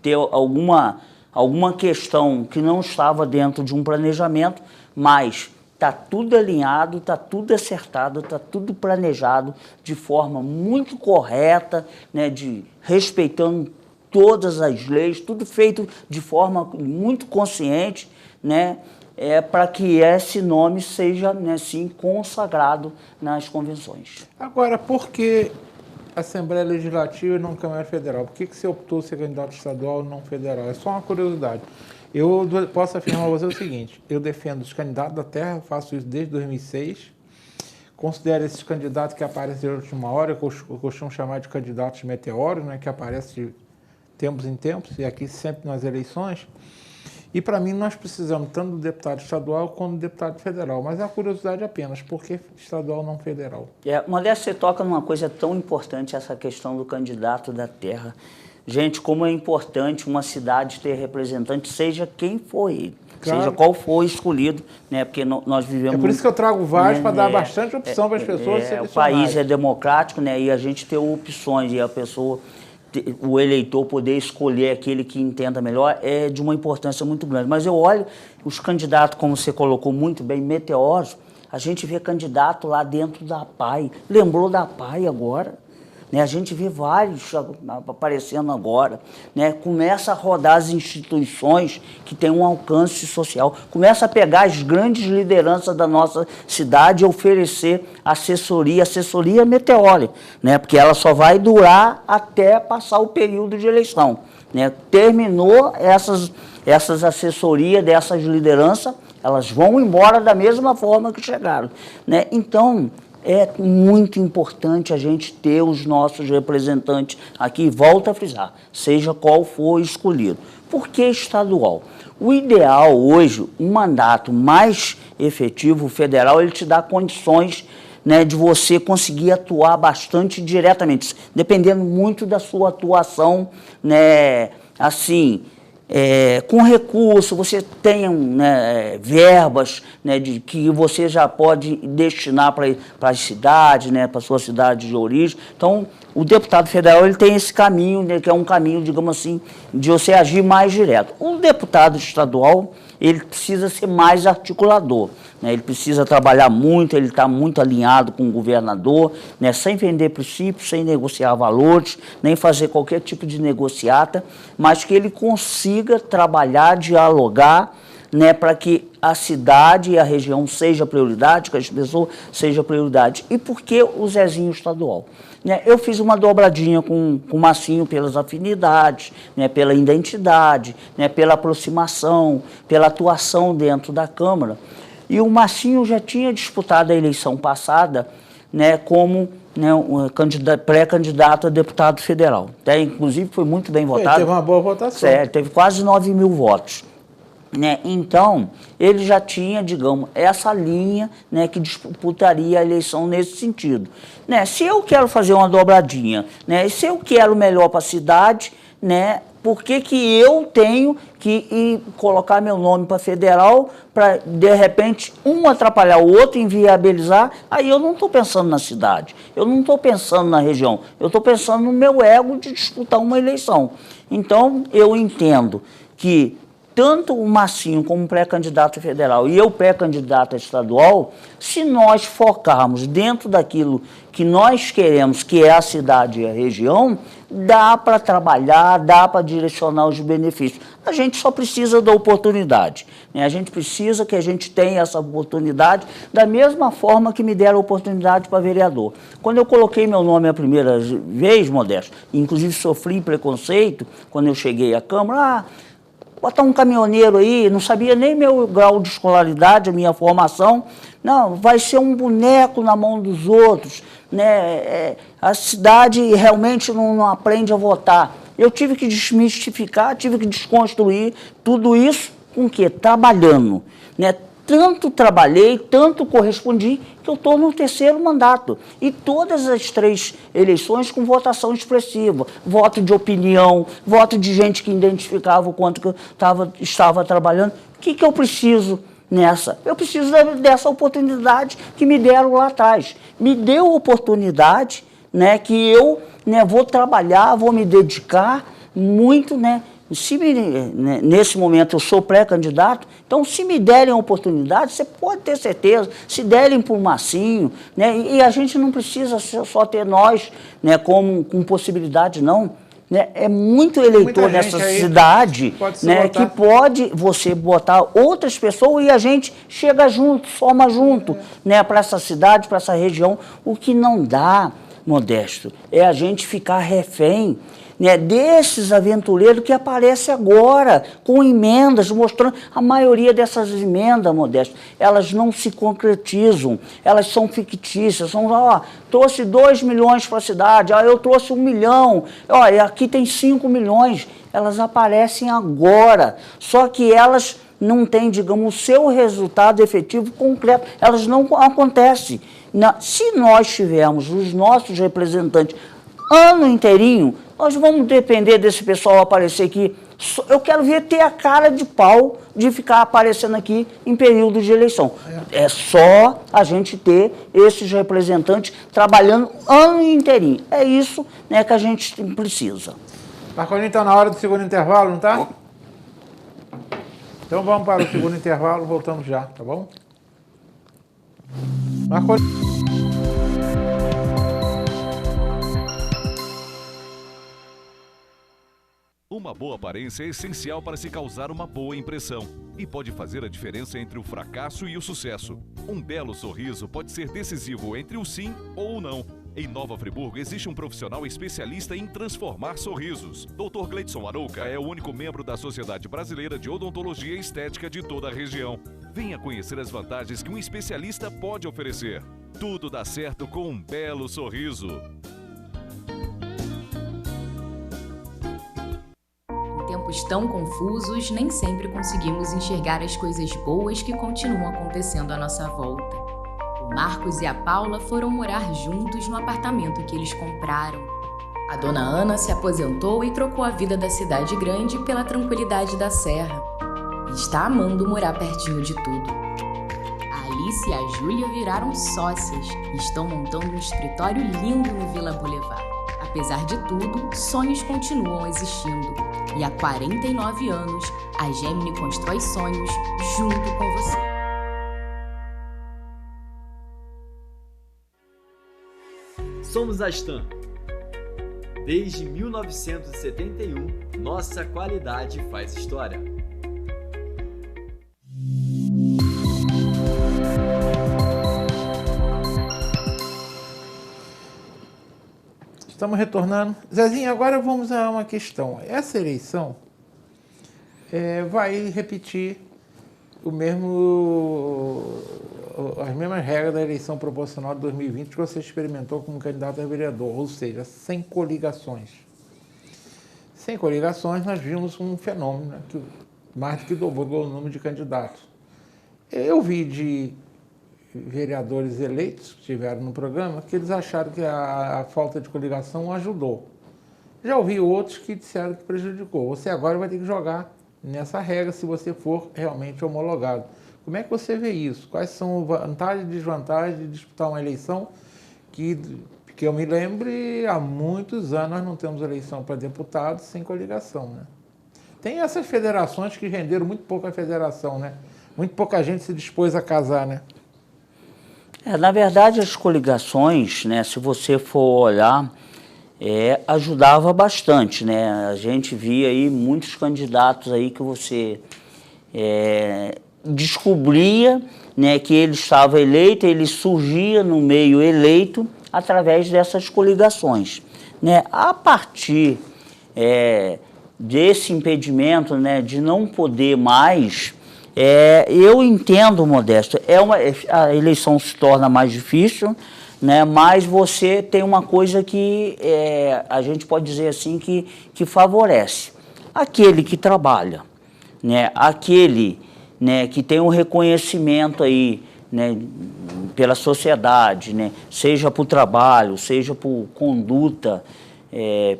ter alguma questão que não estava dentro de um planejamento, mas está tudo alinhado, está tudo acertado, está tudo planejado de forma muito correta, né, respeitando todas as leis, tudo feito de forma muito consciente, né, para que esse nome seja, né, sim, consagrado nas convenções. Agora, por que Assembleia Legislativa e não Câmara Federal? Por que você optou ser candidato estadual e não federal? É só uma curiosidade. Eu posso afirmar a você o seguinte, eu defendo os candidatos da terra, faço isso desde 2006, considero esses candidatos que aparecem de última hora, que eu costumo chamar de candidatos meteoros, né, que aparecem de tempos em tempos, e aqui sempre nas eleições. E para mim nós precisamos tanto do deputado estadual quanto do deputado federal. Mas é uma curiosidade apenas, por que estadual não federal? Modesto, você toca numa coisa tão importante, essa questão do candidato da terra. Gente, como é importante uma cidade ter representante, seja quem for ele. Claro. Seja qual for escolhido, né? Porque nós vivemos... É por isso que eu trago vários, para dar bastante opção para as pessoas selecionarem. O país é democrático, né? E a gente tem opções, e a pessoa... o eleitor poder escolher aquele que entenda melhor é de uma importância muito grande. Mas eu olho os candidatos, como você colocou muito bem, meteoros, a gente vê candidato lá dentro da PAI, lembrou da PAI agora, né? A gente vê vários aparecendo agora, né? Começa a rodar as instituições que têm um alcance social, começa a pegar as grandes lideranças da nossa cidade e oferecer assessoria meteórica, né? Porque ela só vai durar até passar o período de eleição. né? Terminou essas assessorias dessas lideranças, elas vão embora da mesma forma que chegaram, né? Então, é muito importante a gente ter os nossos representantes aqui, volta a frisar, seja qual for escolhido. Por que estadual? O ideal hoje, um mandato mais efetivo, federal, ele te dá condições, né, de você conseguir atuar bastante diretamente, dependendo muito da sua atuação, né, assim, com recurso, você tem, né, verbas, né, que você já pode destinar para as cidades, né, para a sua cidade de origem. Então, o deputado federal ele tem esse caminho, né, que é um caminho, digamos assim, de você agir mais direto. O deputado estadual, ele precisa ser mais articulador, né? Ele precisa trabalhar muito, ele está muito alinhado com o governador, né? Sem vender princípios, sem negociar valores, nem fazer qualquer tipo de negociata, mas que ele consiga trabalhar, dialogar, né, para que a cidade e a região seja prioridade, que as pessoas sejam prioridade. E por que o Zezinho estadual? Né, eu fiz uma dobradinha com o Massinho pelas afinidades, né, pela identidade, né, pela aproximação, pela atuação dentro da Câmara. E o Massinho já tinha disputado a eleição passada, né, como, né, um pré-candidato a deputado federal. Até, inclusive, foi muito bem votado. Teve uma boa votação. Teve quase 9 mil votos. Né? Então, ele já tinha, digamos, essa linha, né, que disputaria a eleição nesse sentido. Né? Se eu quero fazer uma dobradinha, né, se eu quero melhor para a cidade, né, por que eu tenho que colocar meu nome para federal para, de repente, um atrapalhar o outro, inviabilizar? Aí eu não estou pensando na cidade, eu não estou pensando na região, eu estou pensando no meu ego de disputar uma eleição. Então, eu entendo que tanto o Massinho como pré-candidato federal e eu pré-candidato estadual, se nós focarmos dentro daquilo que nós queremos, que é a cidade e a região, dá para trabalhar, dá para direcionar os benefícios. A gente só precisa da oportunidade, né? A gente precisa que a gente tenha essa oportunidade da mesma forma que me deram a oportunidade para vereador. Quando eu coloquei meu nome a primeira vez, Modesto, inclusive sofri preconceito quando eu cheguei à Câmara, botar um caminhoneiro aí, não sabia nem meu grau de escolaridade, a minha formação. Não, vai ser um boneco na mão dos outros, né? A cidade realmente não aprende a votar. Eu tive que desmistificar, tive que desconstruir tudo isso com o quê? Trabalhando, né? Tanto trabalhei, tanto correspondi, que eu estou no 3º mandato. E todas as 3 eleições com votação expressiva. Voto de opinião, voto de gente que identificava o quanto que eu estava trabalhando. O que eu preciso nessa? Eu preciso dessa oportunidade que me deram lá atrás. Me deu oportunidade, né, que eu, né, vou trabalhar, vou me dedicar muito, né? Nesse momento eu sou pré-candidato, então se me derem a oportunidade, você pode ter certeza, se derem para o Massinho, né, e a gente não precisa só ter nós, né, com possibilidade, não. Né, é muito eleitor nessa cidade, né, que pode você botar outras pessoas e a gente chega junto, soma junto, né, para essa cidade, para essa região. O que não dá, Modesto, é a gente ficar refém, né, desses aventureiros que aparecem agora, com emendas, mostrando a maioria dessas emendas, Modesto, elas não se concretizam, elas são fictícias, são, trouxe 2 milhões para a cidade, eu trouxe 1 milhão, aqui tem 5 milhões, elas aparecem agora, só que elas não têm, digamos, o seu resultado efetivo concreto, elas não acontecem. Se nós tivermos os nossos representantes ano inteirinho, nós vamos depender desse pessoal aparecer aqui. Eu quero ver ter a cara de pau de ficar aparecendo aqui em período de eleição. É só a gente ter esses representantes trabalhando ano inteirinho. É isso, né, que a gente precisa. Marcolinho, está na hora do segundo intervalo, não está? Então vamos para o segundo intervalo, voltamos já, tá bom? Marcolinho. Uma boa aparência é essencial para se causar uma boa impressão e pode fazer a diferença entre o fracasso e o sucesso. Um belo sorriso pode ser decisivo entre o sim ou o não. Em Nova Friburgo existe um profissional especialista em transformar sorrisos. Dr. Gleidson Arouca é o único membro da Sociedade Brasileira de Odontologia e Estética de toda a região. Venha conhecer as vantagens que um especialista pode oferecer. Tudo dá certo com um belo sorriso. Em tempos tão confusos, nem sempre conseguimos enxergar as coisas boas que continuam acontecendo à nossa volta. O Marcos e a Paula foram morar juntos no apartamento que eles compraram. A dona Ana se aposentou e trocou a vida da cidade grande pela tranquilidade da serra. E está amando morar pertinho de tudo. A Alice e a Júlia viraram sócias e estão montando um escritório lindo no Vila Boulevard. Apesar de tudo, sonhos continuam existindo. E há 49 anos, a Gemini constrói sonhos junto com você. Somos a Stan. Desde 1971, nossa qualidade faz história. Estamos retornando. Zezinho, agora vamos a uma questão. Essa eleição vai repetir as mesmas regras da eleição proporcional de 2020 que você experimentou como candidato a vereador, ou seja, sem coligações. Sem coligações, nós vimos um fenômeno, né, que mais do que dobrou o número de candidatos. Eu vi de vereadores eleitos que estiveram no programa que eles acharam que a falta de coligação ajudou. Já ouvi outros que disseram que prejudicou. Você agora vai ter que jogar nessa regra se você for realmente homologado. Como é que você vê isso? Quais são vantagens e desvantagens de disputar uma eleição que eu me lembre, há muitos anos nós não temos eleição para deputado sem coligação, né? Tem essas federações que renderam muito pouco a federação, né? Muito pouca gente se dispôs a casar, né? Na verdade, as coligações, né, se você for olhar, ajudava bastante, né? A gente via aí muitos candidatos aí que você descobria, né, que ele estava eleito, ele surgia no meio eleito através dessas coligações, né? A partir desse impedimento, né, de não poder mais, eu entendo, Modesto, a eleição se torna mais difícil, né, mas você tem uma coisa que a gente pode dizer assim que favorece. Aquele que trabalha, né, aquele, né, que tem um reconhecimento aí, né, pela sociedade, né, seja por trabalho, seja por conduta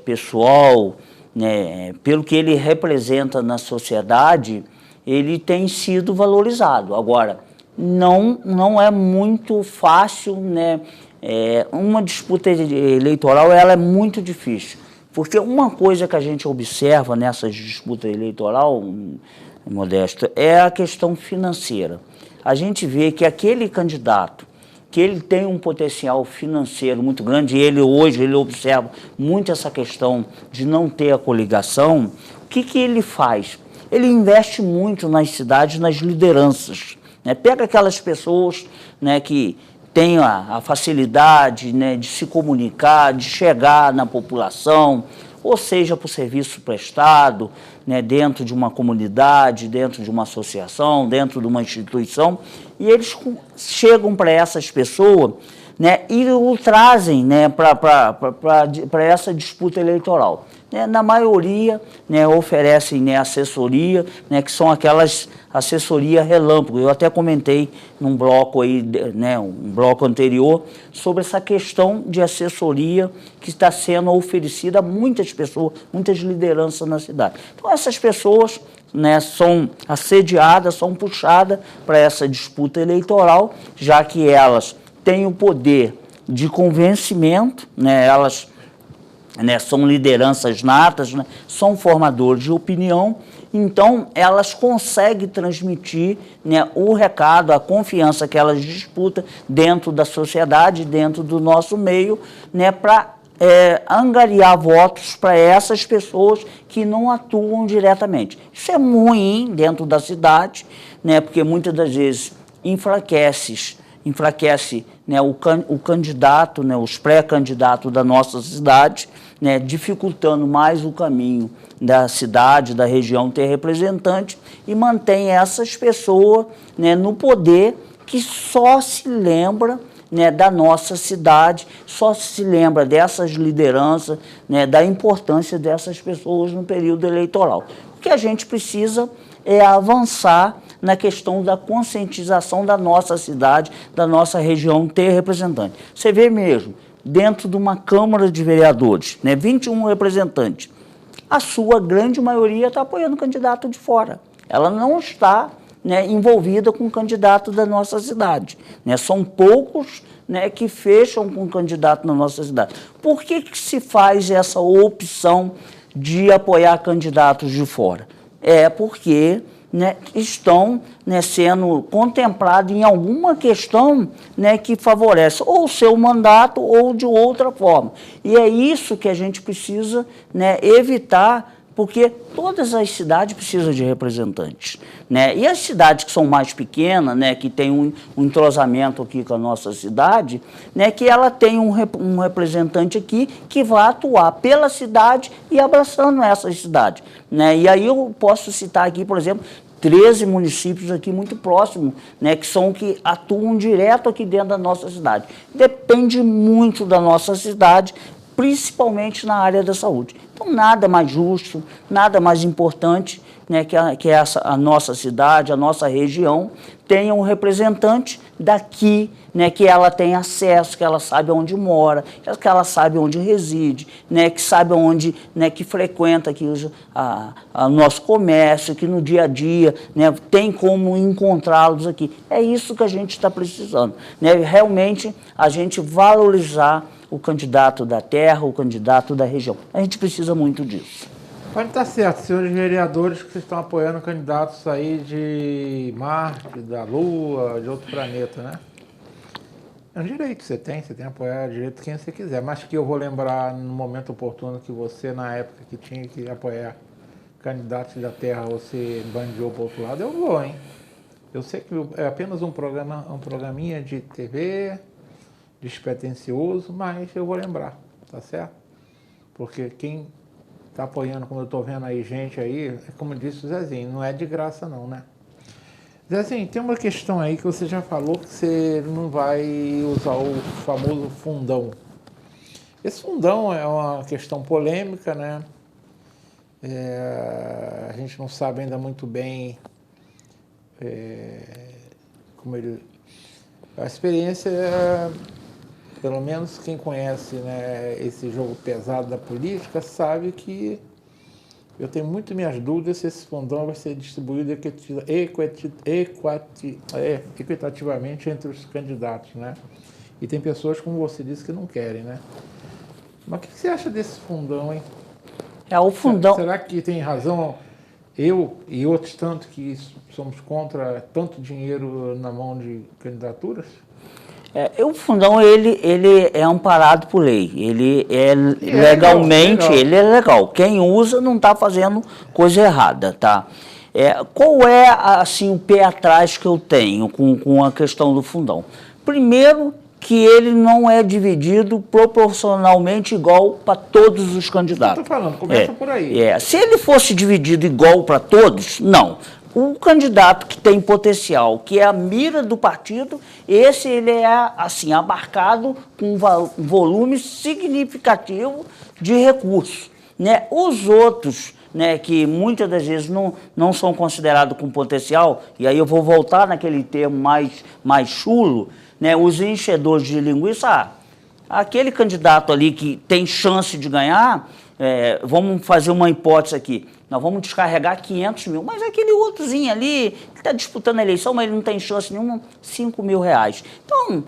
pessoal, né, pelo que ele representa na sociedade, ele tem sido valorizado. Agora, não é muito fácil, né, uma disputa eleitoral ela é muito difícil, porque uma coisa que a gente observa nessa disputa eleitoral, Modesto, é a questão financeira. A gente vê que aquele candidato que ele tem um potencial financeiro muito grande, e hoje ele observa muito essa questão de não ter a coligação, o que ele faz? Ele investe muito nas cidades, nas lideranças, né? Pega aquelas pessoas, né, que têm a facilidade, né, de se comunicar, de chegar na população, ou seja, por serviço prestado, né, dentro de uma comunidade, dentro de uma associação, dentro de uma instituição, e eles chegam para essas pessoas, né, e o trazem, né, para essa disputa eleitoral. Na maioria, né, oferecem, né, assessoria, né, que são aquelas assessoria relâmpago. Eu até comentei num bloco aí, né, um bloco anterior, sobre essa questão de assessoria que está sendo oferecida a muitas pessoas, muitas lideranças na cidade. Então essas pessoas, né, são assediadas, são puxadas para essa disputa eleitoral, já que elas têm o poder de convencimento, né, elas, né, são lideranças natas, né, são formadores de opinião, então elas conseguem transmitir, né, o recado, a confiança que elas disputam dentro da sociedade, dentro do nosso meio, né, para angariar votos para essas pessoas que não atuam diretamente. Isso é ruim dentro da cidade, né, porque muitas das vezes enfraquece, né, o candidato, né, os pré-candidatos da nossa cidade, né, dificultando mais o caminho da cidade, da região ter representante, e mantém essas pessoas, né, no poder, que só se lembra, né, da nossa cidade, só se lembra dessas lideranças, né, da importância dessas pessoas no período eleitoral. O que a gente precisa é avançar na questão da conscientização da nossa cidade, da nossa região ter representante. Você vê mesmo, dentro de uma Câmara de Vereadores, né, 21 representantes, a sua grande maioria está apoiando o candidato de fora. Ela não está, né, envolvida com o candidato da nossa cidade. Né? São poucos, né, que fecham com o candidato da nossa cidade. Por que se faz essa opção de apoiar candidatos de fora? É porque, né, estão, né, sendo contemplados em alguma questão, né, que favorece ou o seu mandato ou de outra forma. E é isso que a gente precisa, né, evitar, porque todas as cidades precisam de representantes, né? E as cidades que são mais pequenas, né, que tem um entrosamento aqui com a nossa cidade, né, que ela tem um representante aqui que vai atuar pela cidade e abraçando essa cidade, né? E aí eu posso citar aqui, por exemplo, 13 municípios aqui muito próximos, né, que atuam direto aqui dentro da nossa cidade. Depende muito da nossa cidade, principalmente na área da saúde. Então, nada mais justo, nada mais importante, né, que a nossa cidade, a nossa região, tenha um representante daqui, né, que ela tem acesso, que ela sabe onde mora, que ela sabe onde reside, né, que sabe onde, né, que frequenta aqui o nosso comércio, que no dia a dia, né, tem como encontrá-los aqui. É isso que a gente está precisando, né, realmente a gente valorizar o candidato da terra, o candidato da região. A gente precisa muito disso. Pode estar certo, senhores vereadores que estão apoiando candidatos aí de Marte, da Lua, de outro planeta, né? É um direito que você tem que apoiar o direito de quem você quiser, mas que eu vou lembrar no momento oportuno que você, na época que tinha que apoiar candidatos da terra, você bandeou para o outro lado, eu vou, hein? Eu sei que é apenas um programinha de TV, despretensioso, mas eu vou lembrar, tá certo? Porque quem está apoiando, como eu estou vendo aí, gente aí, é como disse o Zezinho, não é de graça não, né? Zezinho, tem uma questão aí que você já falou que você não vai usar o famoso fundão. Esse fundão é uma questão polêmica, né? A gente não sabe ainda muito bem como ele... A experiência pelo menos quem conhece, né, esse jogo pesado da política sabe que eu tenho muito minhas dúvidas se esse fundão vai ser distribuído equitativamente entre os candidatos, né? E tem pessoas, como você disse, que não querem, né? Mas o que você acha desse fundão, hein? O fundão... Será que tem razão eu e outros tanto que somos contra tanto dinheiro na mão de candidaturas? O fundão, ele é amparado por lei, ele é legalmente, ele é legal. Quem usa não está fazendo coisa errada, tá? Qual é, assim, o pé atrás que eu tenho com a questão do fundão? Primeiro, que ele não é dividido proporcionalmente igual para todos os candidatos. Estou falando, começa por aí. Se ele fosse dividido igual para todos, não. O candidato que tem potencial, que é a mira do partido, esse ele é, assim, abarcado com um volume significativo de recursos, né? Os outros, né, que muitas das vezes não são considerados com potencial, e aí eu vou voltar naquele termo mais chulo, né, os enchedores de linguiça, aquele candidato ali que tem chance de ganhar, vamos fazer uma hipótese aqui, nós vamos descarregar 500 mil, mas aquele outrozinho ali, que está disputando a eleição, mas ele não tem chance nenhuma, 5 mil reais. Então,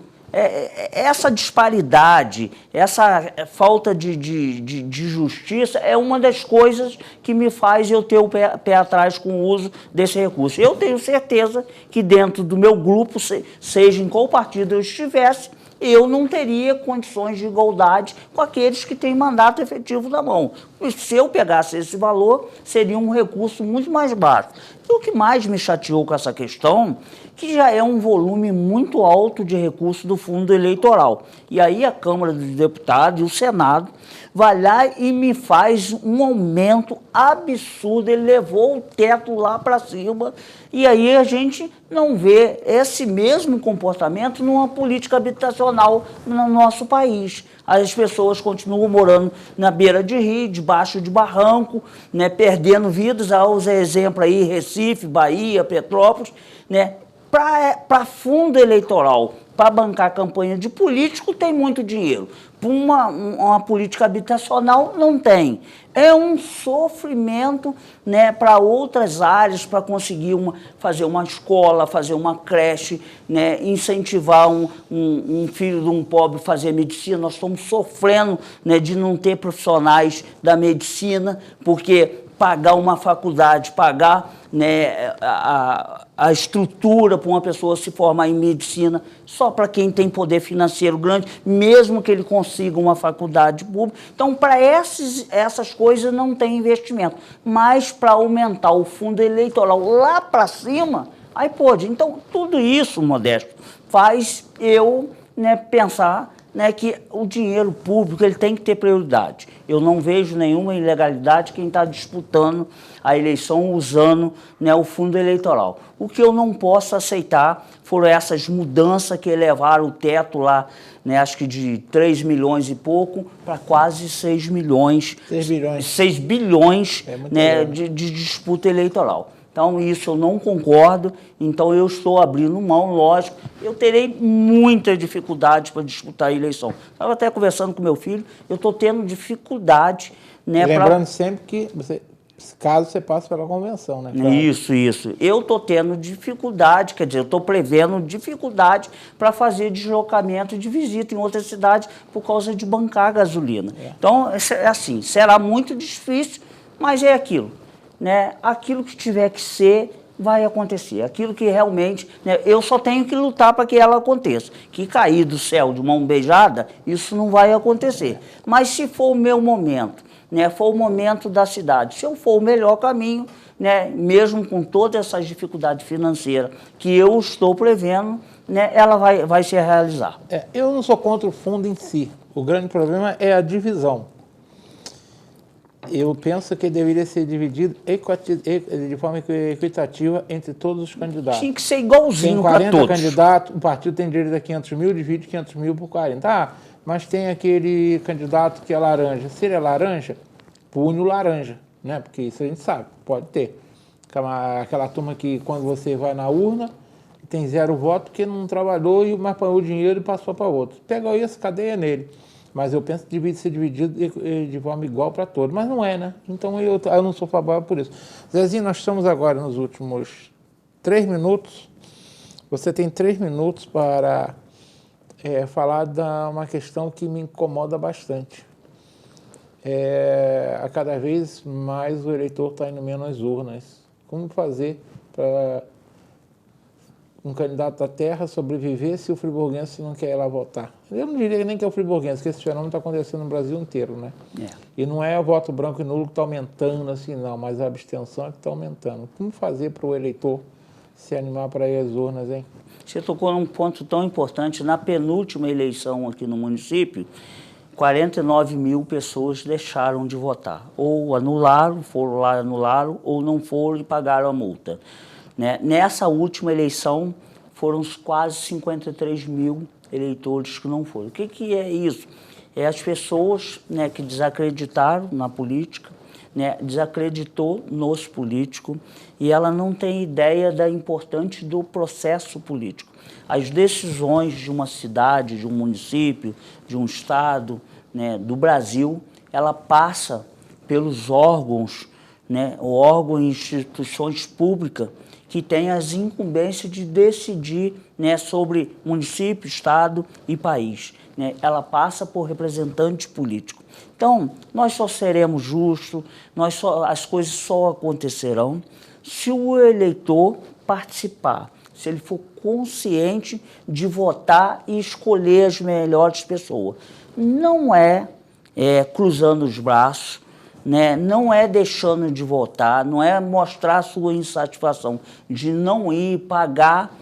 essa disparidade, essa falta de justiça é uma das coisas que me faz eu ter o pé atrás com o uso desse recurso. Eu tenho certeza que dentro do meu grupo, seja em qual partido eu estivesse, eu não teria condições de igualdade com aqueles que têm mandato efetivo na mão. E se eu pegasse esse valor, seria um recurso muito mais baixo. E o que mais me chateou com essa questão, que já é um volume muito alto de recursos do fundo eleitoral. E aí a Câmara dos Deputados e o Senado vai lá e me faz um aumento absurdo, ele levou o teto lá para cima, e aí a gente não vê esse mesmo comportamento numa política habitacional no nosso país. As pessoas continuam morando na beira de rio, debaixo de barranco, né, perdendo vidas, aos exemplos aí, Recife, Bahia, Petrópolis, né? Para fundo eleitoral, para bancar campanha de político, tem muito dinheiro. Para uma política habitacional, não tem. É um sofrimento, né, para outras áreas, para conseguir fazer uma escola, fazer uma creche, né, incentivar um filho de um pobre a fazer medicina. Nós estamos sofrendo, né, de não ter profissionais da medicina, porque pagar uma faculdade, pagar, né, a estrutura para uma pessoa se formar em medicina, só para quem tem poder financeiro grande, mesmo que ele consiga uma faculdade pública. Então, para essas coisas não tem investimento. Mas para aumentar o fundo eleitoral lá para cima, aí pode. Então, tudo isso, Modesto, faz eu, né, pensar, né, que o dinheiro público ele tem que ter prioridade. Eu não vejo nenhuma ilegalidade quem está disputando a eleição usando, né, o fundo eleitoral. O que eu não posso aceitar foram essas mudanças que elevaram o teto lá, né, acho que de 3 milhões e pouco para quase 6 milhões. 6 bilhões. 6 bilhões, né, de disputa eleitoral. Então, isso eu não concordo, então eu estou abrindo mão, lógico, eu terei muita dificuldade para disputar a eleição. Estava até conversando com meu filho, eu estou tendo dificuldade, né? Lembrando sempre que, caso você passe pela convenção, né? Claro. Isso. Eu estou tendo dificuldade, quer dizer, eu estou prevendo dificuldade para fazer deslocamento de visita em outras cidades por causa de bancar a gasolina. Então, é assim, será muito difícil, mas é aquilo. Né, aquilo que tiver que ser, vai acontecer. Aquilo que realmente, né, eu só tenho que lutar para que ela aconteça. Que cair do céu de mão beijada, isso não vai acontecer. Mas se for o meu momento, né, for o momento da cidade, se eu for o melhor caminho, né, mesmo com todas essas dificuldades financeiras que eu estou prevendo, né, ela vai se realizar. Eu não sou contra o fundo em si. O grande problema é a divisão. Eu penso que deveria ser dividido de forma equitativa entre todos os candidatos. Tinha que ser igualzinho para todos. Tem 40 candidatos, o partido tem direito a 500 mil, divide 500 mil por 40. Ah, mas tem aquele candidato que é laranja. Se ele é laranja, pune o laranja, né? Porque isso a gente sabe, pode ter. Aquela turma que quando você vai na urna, tem 0 voto porque não trabalhou, mas pagou o dinheiro e passou para outro. Pega isso, cadeia nele. Mas eu penso que deve ser dividido de forma igual para todos. Mas não é, né? Então eu não sou favorável por isso. Zezinho, nós estamos agora nos últimos 3 minutos. Você tem 3 minutos para falar de uma questão que me incomoda bastante. A cada vez mais o eleitor está indo menos às urnas. Como fazer para um candidato da terra sobreviver se o friburguense não quer ir lá votar? Eu não diria nem que é o friburguense, que esse fenômeno está acontecendo no Brasil inteiro, né? E não é o voto branco e nulo que está aumentando assim, não, mas a abstenção é que está aumentando. Como fazer para o eleitor se animar para ir às urnas, hein? Você tocou num ponto tão importante. Na penúltima eleição aqui no município, 49 mil pessoas deixaram de votar. Ou anularam, foram lá, anularam, ou não foram e pagaram a multa. Né? Nessa última eleição, foram quase 53 mil eleitores que não foram. O que é isso? É as pessoas, né, que desacreditaram na política, né, desacreditou nos políticos, e ela não tem ideia da importância do processo político. As decisões de uma cidade, de um município, de um estado, né, do Brasil, ela passa pelos órgãos, né, órgãos e instituições públicas que têm as incumbências de decidir, né, sobre município, estado e país. Né? Ela passa por representante político. Então, nós só seremos justos, as coisas só acontecerão se o eleitor participar, se ele for consciente de votar e escolher as melhores pessoas. Não é cruzando os braços, né, não é deixando de votar, não é mostrar sua insatisfação de não ir pagar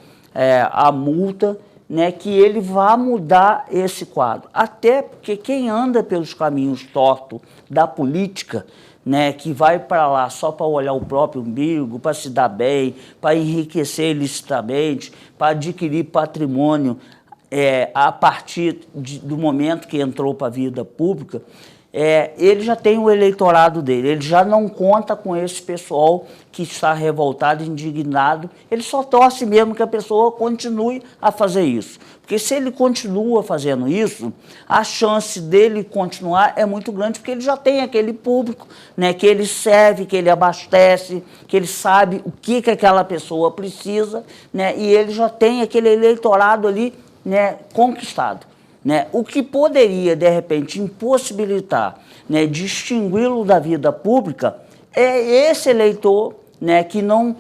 a multa, né, que ele vá mudar esse quadro. Até porque quem anda pelos caminhos tortos da política, né, que vai para lá só para olhar o próprio umbigo, para se dar bem, para enriquecer ilicitamente, para adquirir patrimônio a partir do momento que entrou para a vida pública, ele já tem o eleitorado dele, ele já não conta com esse pessoal que está revoltado, indignado, ele só torce mesmo que a pessoa continue a fazer isso. Porque se ele continua fazendo isso, a chance dele continuar é muito grande, porque ele já tem aquele público, né, que ele serve, que ele abastece, que ele sabe o que aquela pessoa precisa, né, e ele já tem aquele eleitorado ali, né, conquistado. Né? O que poderia, de repente, impossibilitar, né, distingui-lo da vida pública é esse eleitor, né, que não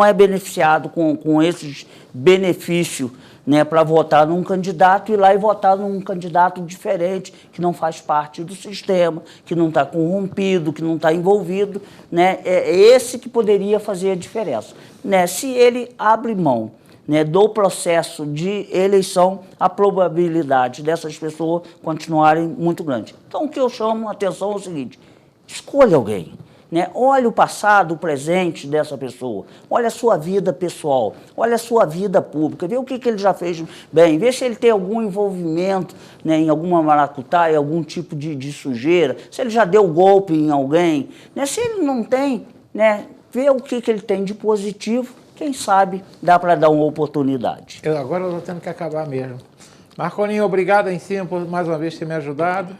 é beneficiado com esses benefícios, né, para votar num candidato, ir lá e votar num candidato diferente, que não faz parte do sistema, que não está corrompido, que não está envolvido. Né? É esse que poderia fazer a diferença. Né? Se ele abre mão, né, do processo de eleição, a probabilidade dessas pessoas continuarem muito grande. Então, o que eu chamo a atenção é o seguinte: escolha alguém. Né? Olha o passado, o presente dessa pessoa, olha a sua vida pessoal, olha a sua vida pública, vê o que ele já fez bem, vê se ele tem algum envolvimento, né, em alguma maracutaia, algum tipo de sujeira, se ele já deu golpe em alguém. Né? Se ele não tem, né, vê o que ele tem de positivo. Quem sabe dá para dar uma oportunidade. Agora eu estou tendo que acabar mesmo. Marcolinho, obrigado em cima por mais uma vez ter me ajudado.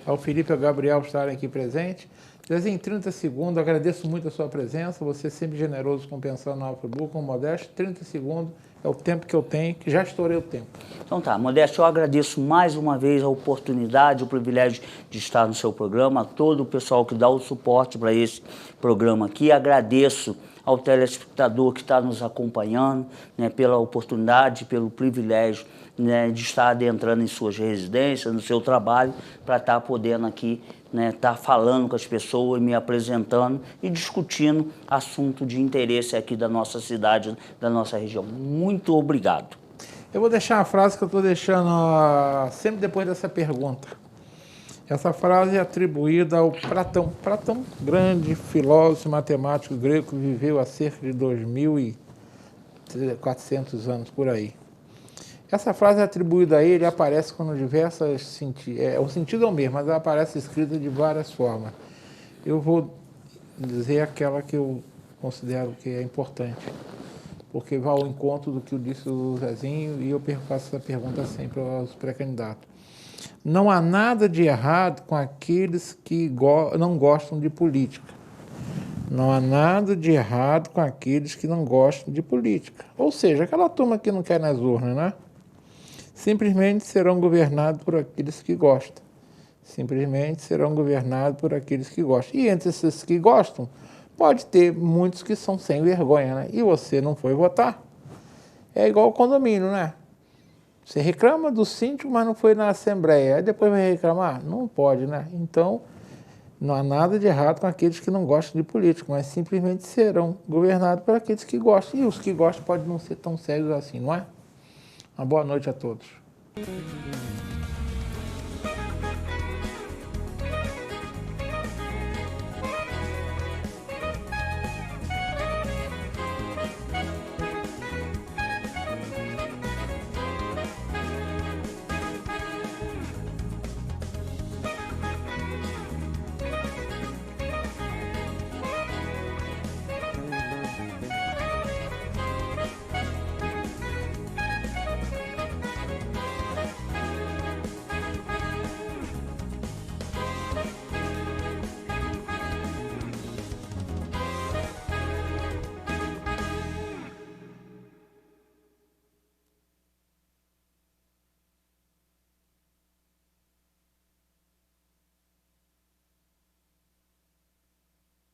Ao Felipe e ao Gabriel estarem aqui presentes. Em 30 segundos, agradeço muito a sua presença. Você é sempre generoso com pensando no Alfrebu, com Modesto. 30 segundos é o tempo que eu tenho, que já estourei o tempo. Então tá, Modesto, eu agradeço mais uma vez a oportunidade, o privilégio de estar no seu programa, a todo o pessoal que dá o suporte para esse programa aqui. Agradeço ao telespectador que está nos acompanhando, né, pela oportunidade, pelo privilégio, né, de estar adentrando em suas residências, no seu trabalho, para estar podendo aqui, né, estar falando com as pessoas, me apresentando e discutindo assunto de interesse aqui da nossa cidade, da nossa região. Muito obrigado. Eu vou deixar uma frase que eu estou deixando sempre depois dessa pergunta. Essa frase é atribuída ao Platão. Platão, grande filósofo e matemático grego, que viveu há cerca de 2.400 anos, por aí. Essa frase é atribuída a ele, aparece com diversas sentidos. O sentido é o mesmo, mas ela aparece escrita de várias formas. Eu vou dizer aquela que eu considero que é importante, porque vai ao encontro do que eu disse o Zezinho, e eu faço essa pergunta sempre aos pré-candidatos. Não há nada de errado com aqueles que não gostam de política. Não há nada de errado com aqueles que não gostam de política. Ou seja, aquela turma que não quer nas urnas, né? Simplesmente serão governados por aqueles que gostam. Simplesmente serão governados por aqueles que gostam. E entre esses que gostam, pode ter muitos que são sem vergonha, né? E você não foi votar. É igual o condomínio, né? Você reclama do síndico, mas não foi na Assembleia. Aí depois vai reclamar? Não pode, né? Então, não há nada de errado com aqueles que não gostam de política, mas simplesmente serão governados por aqueles que gostam. E os que gostam podem não ser tão sérios assim, não é? Uma boa noite a todos.